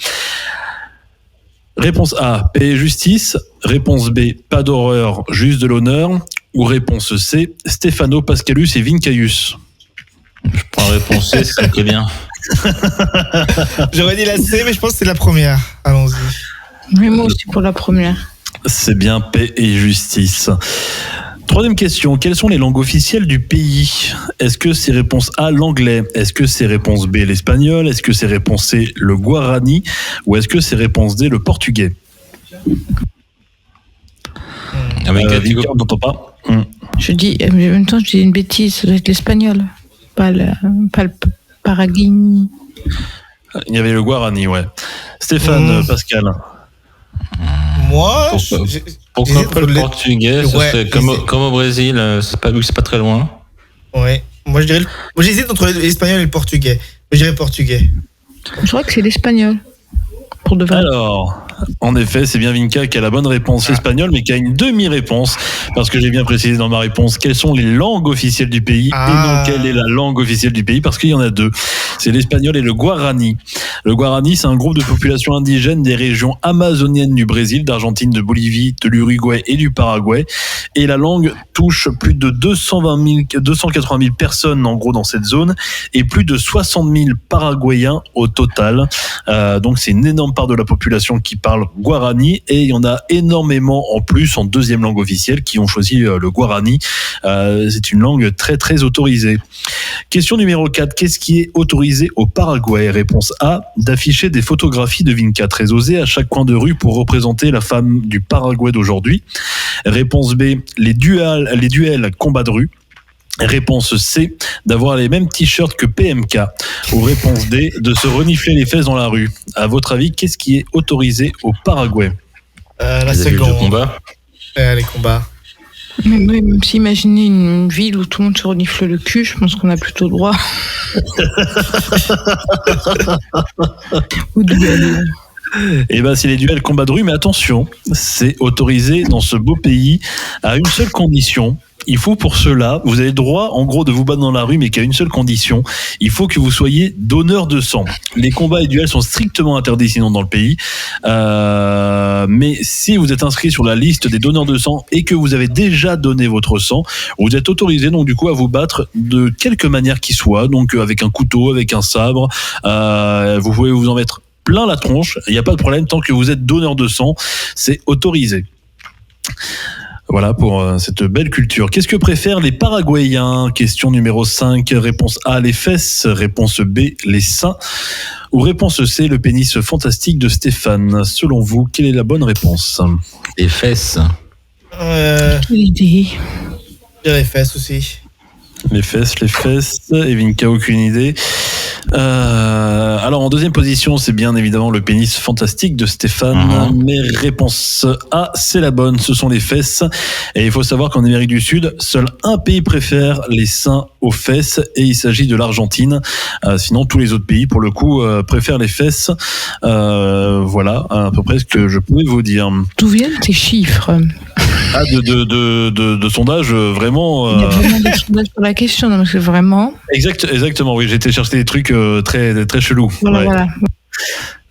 Réponse A, paix et justice. Réponse B, pas d'horreur, juste de l'honneur. Ou réponse C, Stefano, Pascalus et Vincaius? Je prends la réponse C, c'est très bien. J'aurais dit la C, mais je pense que c'est la première. Allons-y. Mais moi aussi pour la première. C'est bien, paix et justice. Troisième question, quelles sont les langues officielles du pays? Est-ce que c'est réponse A, l'anglais? Est-ce que c'est réponse B, l'espagnol? Est-ce que c'est réponse C, le guarani? Ou est-ce que c'est réponse D, le portugais? Victor, on n'entend pas. Je dis, en même temps, je dis une bêtise, ça doit être l'espagnol, pas le paraguay. Il y avait le guarani, ouais. Stéphane, Pascal. Moi, pourquoi pas le portugais? Ça serait comme au Brésil, c'est pas très loin. Ouais. Moi, j'hésite entre l'espagnol et le portugais. Mais je dirais portugais. Je crois que c'est l'espagnol. Pour de vrai. Alors, en effet, c'est bien Vinca qui a la bonne réponse espagnole, mais qui a une demi-réponse, parce que j'ai bien précisé dans ma réponse quelles sont les langues officielles du pays, et non quelle est la langue officielle du pays, parce qu'il y en a deux. C'est l'espagnol et le guarani. Le guarani, c'est un groupe de population indigène des régions amazoniennes du Brésil, d'Argentine, de Bolivie, de l'Uruguay et du Paraguay. Et la langue touche plus de 280 000 personnes, en gros, dans cette zone, et plus de 60 000 Paraguayens au total. Donc, c'est une énorme part de la population qui parle guarani, et il y en a énormément en plus en deuxième langue officielle qui ont choisi le guarani. C'est une langue très très autorisée. Question numéro 4, qu'est-ce qui est autorisé au Paraguay? Réponse A, d'afficher des photographies de Vinca très osées à chaque coin de rue pour représenter la femme du Paraguay d'aujourd'hui. Réponse B, les duels combat de rue. Réponse C, d'avoir les mêmes t-shirts que PMK. Ou réponse D, de se renifler les fesses dans la rue. À votre avis, qu'est-ce qui est autorisé au Paraguay? La seconde. Combat. Les combats. Mais même si imaginez une ville où tout le monde se renifle le cul, je pense qu'on a plutôt le droit. Ou duel. Eh ben, c'est les duels combat de rue, mais attention, c'est autorisé dans ce beau pays à une seule condition. Il faut pour cela, vous avez le droit en gros de vous battre dans la rue, mais qu'à une seule condition, il faut que vous soyez donneur de sang. Les combats et duels sont strictement interdits sinon dans le pays, mais si vous êtes inscrit sur la liste des donneurs de sang et que vous avez déjà donné votre sang, vous êtes autorisé donc du coup à vous battre de quelque manière qu'il soit, donc avec un couteau, avec un sabre, vous pouvez vous en mettre plein la tronche, il n'y a pas de problème tant que vous êtes donneur de sang, c'est autorisé. Voilà pour cette belle culture. Qu'est-ce que préfèrent les Paraguayens? Question numéro 5. Réponse A, les fesses. Réponse B, les seins. Ou réponse C, le pénis fantastique de Stéphane. Selon vous, quelle est la bonne réponse? Les fesses. Quelle idée. Je dirais les fesses aussi. Les fesses. Et Vinca, aucune idée. Alors en deuxième position, c'est bien évidemment le pénis fantastique de Stéphane. Mais réponse A, c'est la bonne, ce sont les fesses. Et il faut savoir qu'en Amérique du Sud, seul un pays préfère les seins aux fesses, et il s'agit de l'Argentine. Sinon, tous les autres pays, pour le coup, préfèrent les fesses. Voilà, à peu près ce que je pouvais vous dire. D'où viennent ces chiffres? Ah, de sondages, vraiment. Il y a vraiment des sondages sur la question, non, parce que vraiment. Exactement, oui, j'ai été chercher des trucs très, très chelous. Voilà.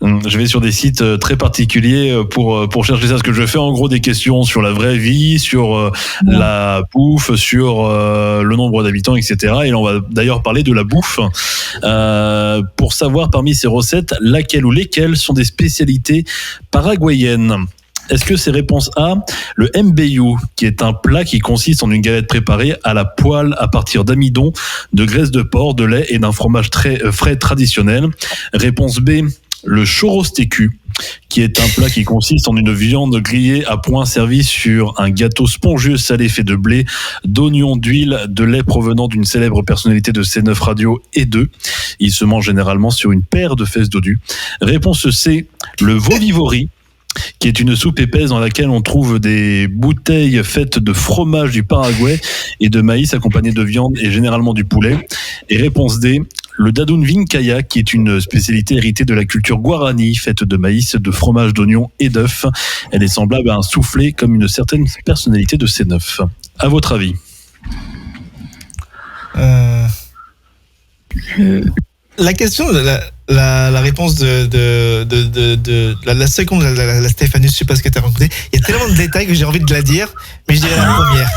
Je vais sur des sites très particuliers pour chercher ça, parce que je fais en gros des questions sur la vraie vie, sur la bouffe, sur le nombre d'habitants, etc. Et là, on va d'ailleurs parler de la bouffe pour savoir parmi ces recettes laquelle ou lesquelles sont des spécialités paraguayennes. Est-ce que c'est réponse A, le mbayu, qui est un plat qui consiste en une galette préparée à la poêle à partir d'amidon, de graisse de porc, de lait et d'un fromage très frais traditionnel. Réponse B, le chorostecu, qui est un plat qui consiste en une viande grillée à point servie sur un gâteau spongieux salé fait de blé, d'oignons, d'huile, de lait provenant d'une célèbre personnalité de C9 Radio et d'œufs. Il se mange généralement sur une paire de fesses dodues. Réponse C, le vovivori, qui est une soupe épaisse dans laquelle on trouve des bouteilles faites de fromage du Paraguay et de maïs accompagné de viande et généralement du poulet. Et réponse D, le dadun vincaya, qui est une spécialité héritée de la culture guarani, faite de maïs, de fromage, d'oignons et d'œufs. Elle est semblable à un soufflé comme une certaine personnalité de C9. À votre avis? La question, la réponse de la seconde, la Stéphanus, je sais pas ce que tu as raconté. Il y a tellement de détails que j'ai envie de la dire, mais je dirais la première.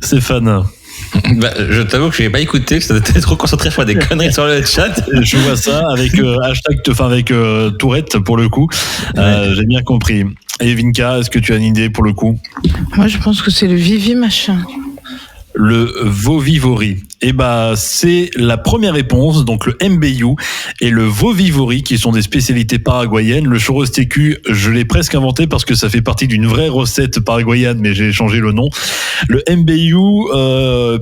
Stéphane. Je t'avoue que je n'ai pas écouté, que ça était trop concentré à faire des conneries sur le chat. Je vois ça avec avec Tourette pour le coup. J'ai bien compris. Et Vinka, est-ce que tu as une idée pour le coup? Moi, je pense que c'est le Vivi machin. Le Vovivori. Eh ben, c'est la première réponse, donc le MBU et le Vovivori, qui sont des spécialités paraguayennes. Le churrastécu, je l'ai presque inventé parce que ça fait partie d'une vraie recette paraguayenne, mais j'ai changé le nom. Le MBU,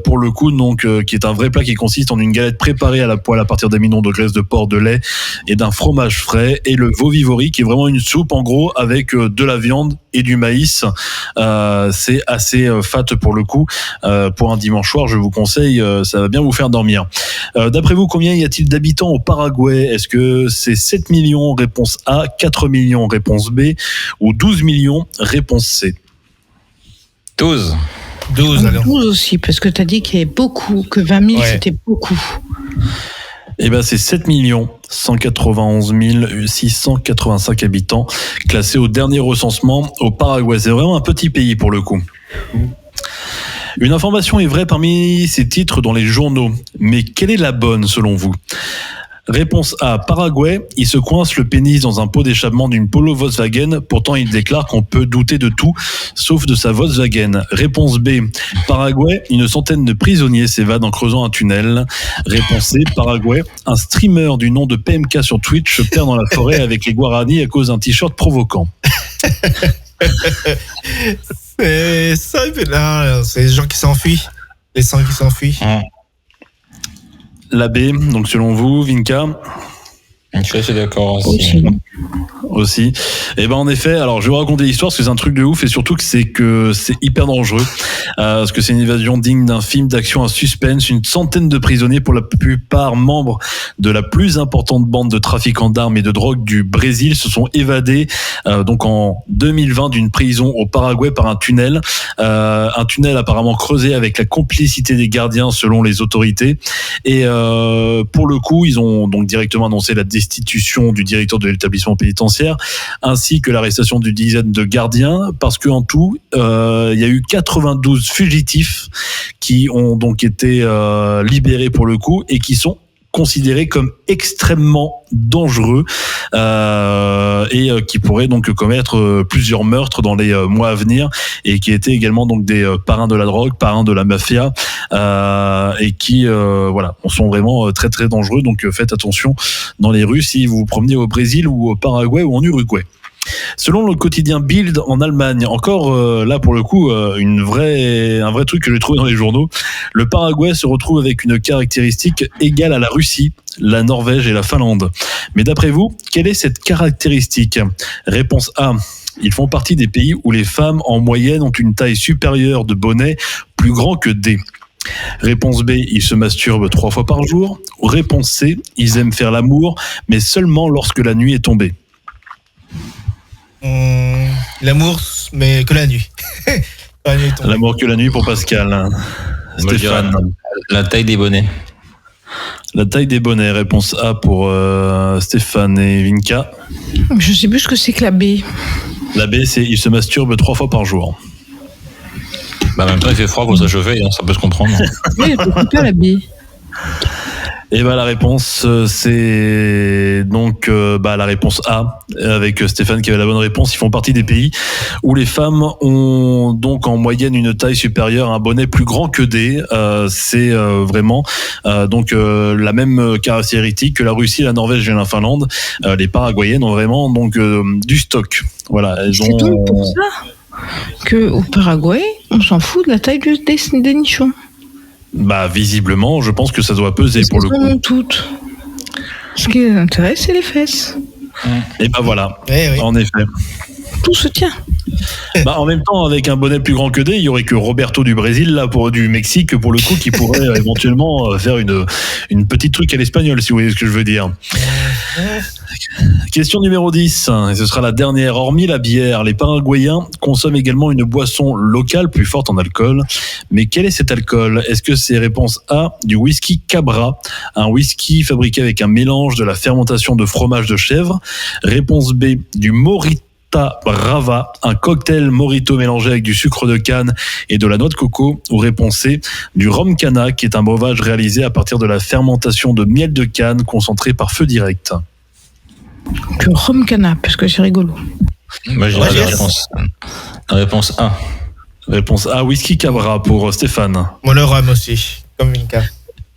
pour le coup, donc, qui est un vrai plat qui consiste en une galette préparée à la poêle à partir d'amidon, de graisse de porc, de lait et d'un fromage frais. Et le Vovivori, qui est vraiment une soupe, en gros, avec de la viande et du maïs. C'est assez fat pour le coup. Pour un dimanche soir, je vous conseille, ça va bien vous faire dormir. D'après vous, combien y a-t-il d'habitants au Paraguay? Est-ce que c'est 7 millions, réponse A, 4 millions, réponse B, ou 12 millions, réponse C? 12. 12, alors. 12 aussi, parce que tu as dit qu'il y avait beaucoup, que 20 000 c'était beaucoup. Eh ben, c'est 7 191 685 habitants classés au dernier recensement au Paraguay. C'est vraiment un petit pays pour le coup. Une information est vraie parmi ces titres dans les journaux, mais quelle est la bonne selon vous? Réponse A, Paraguay, il se coince le pénis dans un pot d'échappement d'une Polo Volkswagen, pourtant il déclare qu'on peut douter de tout, sauf de sa Volkswagen. Réponse B, Paraguay, une centaine de prisonniers s'évadent en creusant un tunnel. Réponse C, Paraguay, un streamer du nom de PMK sur Twitch se perd dans la forêt avec les Guaranis à cause d'un t-shirt provoquant. C'est ça, là, c'est les gens qui s'enfuient. Les sangs qui s'enfuient. La B, donc selon vous, Vinka? Je suis d'accord aussi. Et ben en effet, alors je vais vous raconter l'histoire parce que c'est un truc de ouf et surtout que c'est hyper dangereux parce que c'est une évasion digne d'un film d'action à suspense. Une centaine de prisonniers, pour la plupart membres de la plus importante bande de trafiquants d'armes et de drogue du Brésil, se sont évadés donc en 2020 d'une prison au Paraguay par un tunnel apparemment creusé avec la complicité des gardiens selon les autorités. Et pour le coup, ils ont donc directement annoncé la destitution du directeur de l'établissement pénitentiaire ainsi que l'arrestation d'une dizaine de gardiens, parce qu'en tout, il y a eu 92 fugitifs qui ont donc été libérés pour le coup et qui sont considérés comme extrêmement dangereux et qui pourraient donc commettre plusieurs meurtres dans les mois à venir, et qui étaient également donc des parrains de la drogue, parrains de la mafia, et qui sont vraiment très très dangereux. Donc faites attention dans les rues si vous vous promenez au Brésil ou au Paraguay ou en Uruguay. Selon le quotidien Bild en Allemagne, encore là pour le coup un vrai truc que j'ai trouvé dans les journaux, le Paraguay se retrouve avec une caractéristique égale à la Russie, la Norvège et la Finlande. Mais d'après vous, quelle est cette caractéristique? Réponse A, ils font partie des pays où les femmes en moyenne ont une taille supérieure de bonnet plus grand que D. Réponse B, ils se masturbent 3 fois par jour. Réponse C, ils aiment faire l'amour, mais seulement lorsque la nuit est tombée. L'amour, mais que la nuit. L'amour que la nuit pour Pascal. Stéphane. La taille des bonnets. La taille des bonnets, réponse A pour Stéphane et Vinka. Je sais plus ce que c'est que la B. La B, c'est ils se masturbent 3 fois par jour. En même temps, il fait froid pour s'achever, ça peut se comprendre. Oui, pourquoi pas la B? Et la réponse, c'est donc la réponse A, avec Stéphane qui avait la bonne réponse. Ils font partie des pays où les femmes ont donc en moyenne une taille supérieure à un bonnet plus grand que D. C'est vraiment la même caractéristique que la Russie, la Norvège et la Finlande. Les Paraguayennes ont vraiment donc du stock. Voilà, c'est donc pour ça qu'au Paraguay, on s'en fout de la taille des nichons. Visiblement, je pense que ça doit peser pour le coup. Toutes. Ce qui les intéresse, c'est les fesses. Et voilà, en effet. Tout se tient. En même temps, avec un bonnet plus grand que D, il y aurait que Roberto du Brésil, là, du Mexique, pour le coup, qui pourrait éventuellement faire une petite truc à l'espagnol, si vous voyez ce que je veux dire. Question numéro 10, et ce sera la dernière. Hormis la bière, les Paraguayens consomment également une boisson locale plus forte en alcool. Mais quel est cet alcool? Est-ce que c'est réponse A, du whisky Cabra, un whisky fabriqué avec un mélange de la fermentation de fromage de chèvre? Réponse B, du Morito Costa Brava, un cocktail mojito mélangé avec du sucre de canne et de la noix de coco. Ou réponse C, du rhum cana, qui est un breuvage réalisé à partir de la fermentation de miel de canne concentré par feu direct. Le rhum cana, parce que c'est rigolo. Moi, je dirais la réponse A. Réponse A, whisky cabra pour Stéphane. Moi, le rhum aussi, comme Vinka.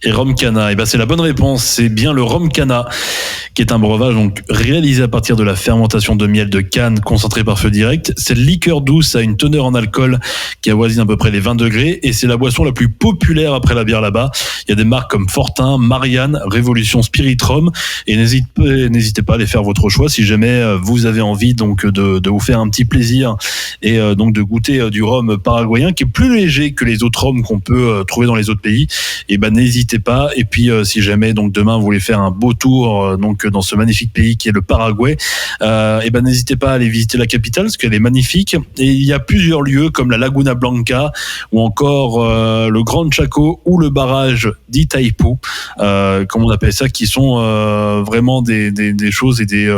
Et rhum cana, et ben c'est la bonne réponse. C'est bien le rhum cana, qui est un breuvage donc réalisé à partir de la fermentation de miel de canne concentré par feu direct. Cette liqueur douce a une teneur en alcool qui avoisine à peu près les 20 degrés et c'est la boisson la plus populaire après la bière là-bas. Il y a des marques comme Fortin, Marianne, Révolution Spirit Rhum et n'hésitez pas à aller faire votre choix si jamais vous avez envie donc de vous faire un petit plaisir et donc de goûter du rhum paraguayen qui est plus léger que les autres rhums qu'on peut trouver dans les autres pays. Et ben n'hésitez pas. Et puis si jamais donc demain vous voulez faire un beau tour donc dans ce magnifique pays qui est le Paraguay, et ben n'hésitez pas à aller visiter la capitale parce qu'elle est magnifique. Et il y a plusieurs lieux comme la Laguna Blanca ou encore le Grand Chaco ou le barrage d'Itaipú, comme on appelle ça, qui sont vraiment des choses et des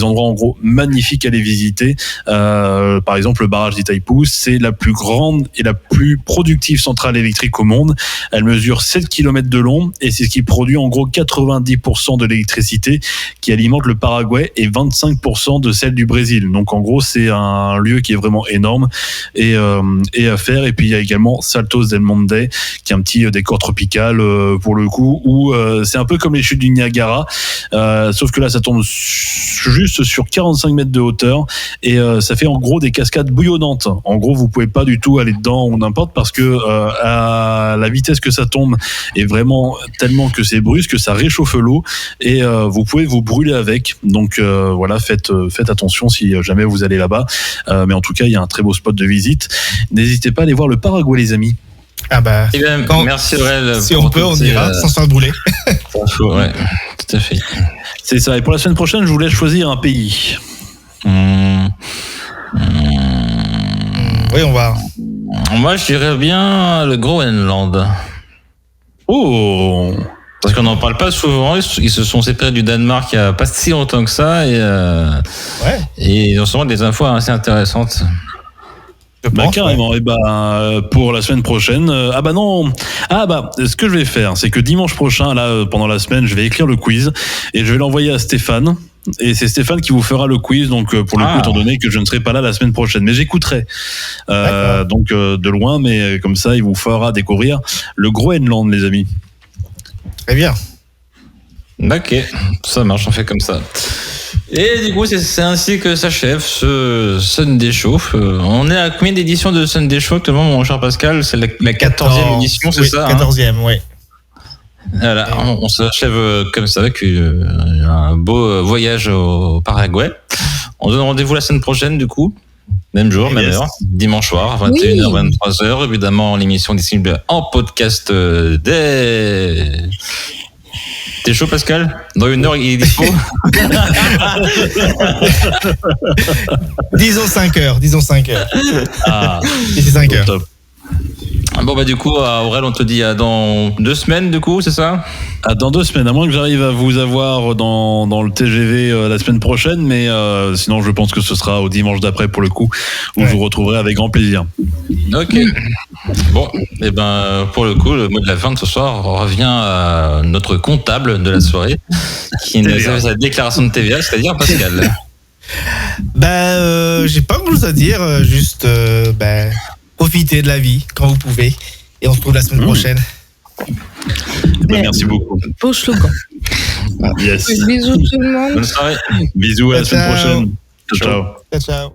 endroits en gros magnifiques à aller visiter. Par exemple, le barrage d'Itaipú, c'est la plus grande et la plus productive centrale électrique au monde. Elle mesure 7 km de long et c'est ce qui produit en gros 90% de l'électricité qui alimente le Paraguay et 25% de celle du Brésil. Donc en gros, c'est un lieu qui est vraiment énorme et à faire. Et puis il y a également Saltos del Monte, qui est un petit décor tropical pour le coup, où c'est un peu comme les chutes du Niagara, sauf que là ça tombe juste sur 45 mètres de hauteur et ça fait en gros des cascades bouillonnantes. En gros, vous pouvez pas du tout aller dedans ou n'importe parce que à la vitesse que ça tombe est vraiment tellement que c'est brusque que ça réchauffe l'eau et vous pouvez vous brûler avec. Donc voilà, faites attention si jamais vous allez là-bas. Mais en tout cas, il y a un très beau spot de visite. N'hésitez pas à aller voir le Paraguay, les amis. Ah bah, merci Aurel. Si on peut, on ira sans se faire brûler. Ouais, tout à fait. C'est ça. Et pour la semaine prochaine, je vous laisse choisir un pays. Oui, on va. Moi, je dirais bien le Groenland. Oh! Parce qu'on n'en parle pas souvent. Ils se sont séparés du Danemark il n'y a pas si longtemps que ça. Et ils ont souvent des infos assez intéressantes. Carrément. Et pour la semaine prochaine. Ce que je vais faire, c'est que dimanche prochain, là, pendant la semaine, je vais écrire le quiz et je vais l'envoyer à Stéphane. Et c'est Stéphane qui vous fera le quiz, donc pour le coup, étant donné que je ne serai pas là la semaine prochaine, mais j'écouterai de loin, mais comme ça, il vous fera découvrir le Groenland, les amis. Très bien. Ok, ça marche, on fait comme ça. Et du coup, c'est ainsi que s'achève ce Sunday Show. On est à combien d'éditions de Sunday Show actuellement, mon cher Pascal? C'est la 14e édition, c'est ça? 14e, oui. Voilà, on s'achève comme ça avec un beau voyage au Paraguay. On se donne rendez-vous la semaine prochaine, du coup. Même jour, même heure, dimanche soir, 21h, 23h. Évidemment, l'émission est disponible en podcast dès... T'es chaud, Pascal? Dans une heure, il est dispo? Disons 5 heures. Ah, et c'est 5 heures. Top. Bon, du coup, Aurel, on te dit dans 2 semaines, du coup, c'est ça? Dans 2 semaines, à moins que j'arrive à vous avoir dans le TGV la semaine prochaine, mais sinon, je pense que ce sera au dimanche d'après, pour le coup, où je vous retrouverai avec grand plaisir. Ok. Bon, et pour le coup, le mot de la fin de ce soir revient à notre comptable de la soirée, qui nous a fait sa déclaration de TVA, c'est-à-dire Pascal. J'ai pas grand chose à dire, juste profitez de la vie quand vous pouvez. Et on se retrouve la semaine prochaine. Merci beaucoup. Beau slogan. Yes. Bisous tout le monde. Bonne soirée. Bisous, à la semaine prochaine. Ciao. Ciao.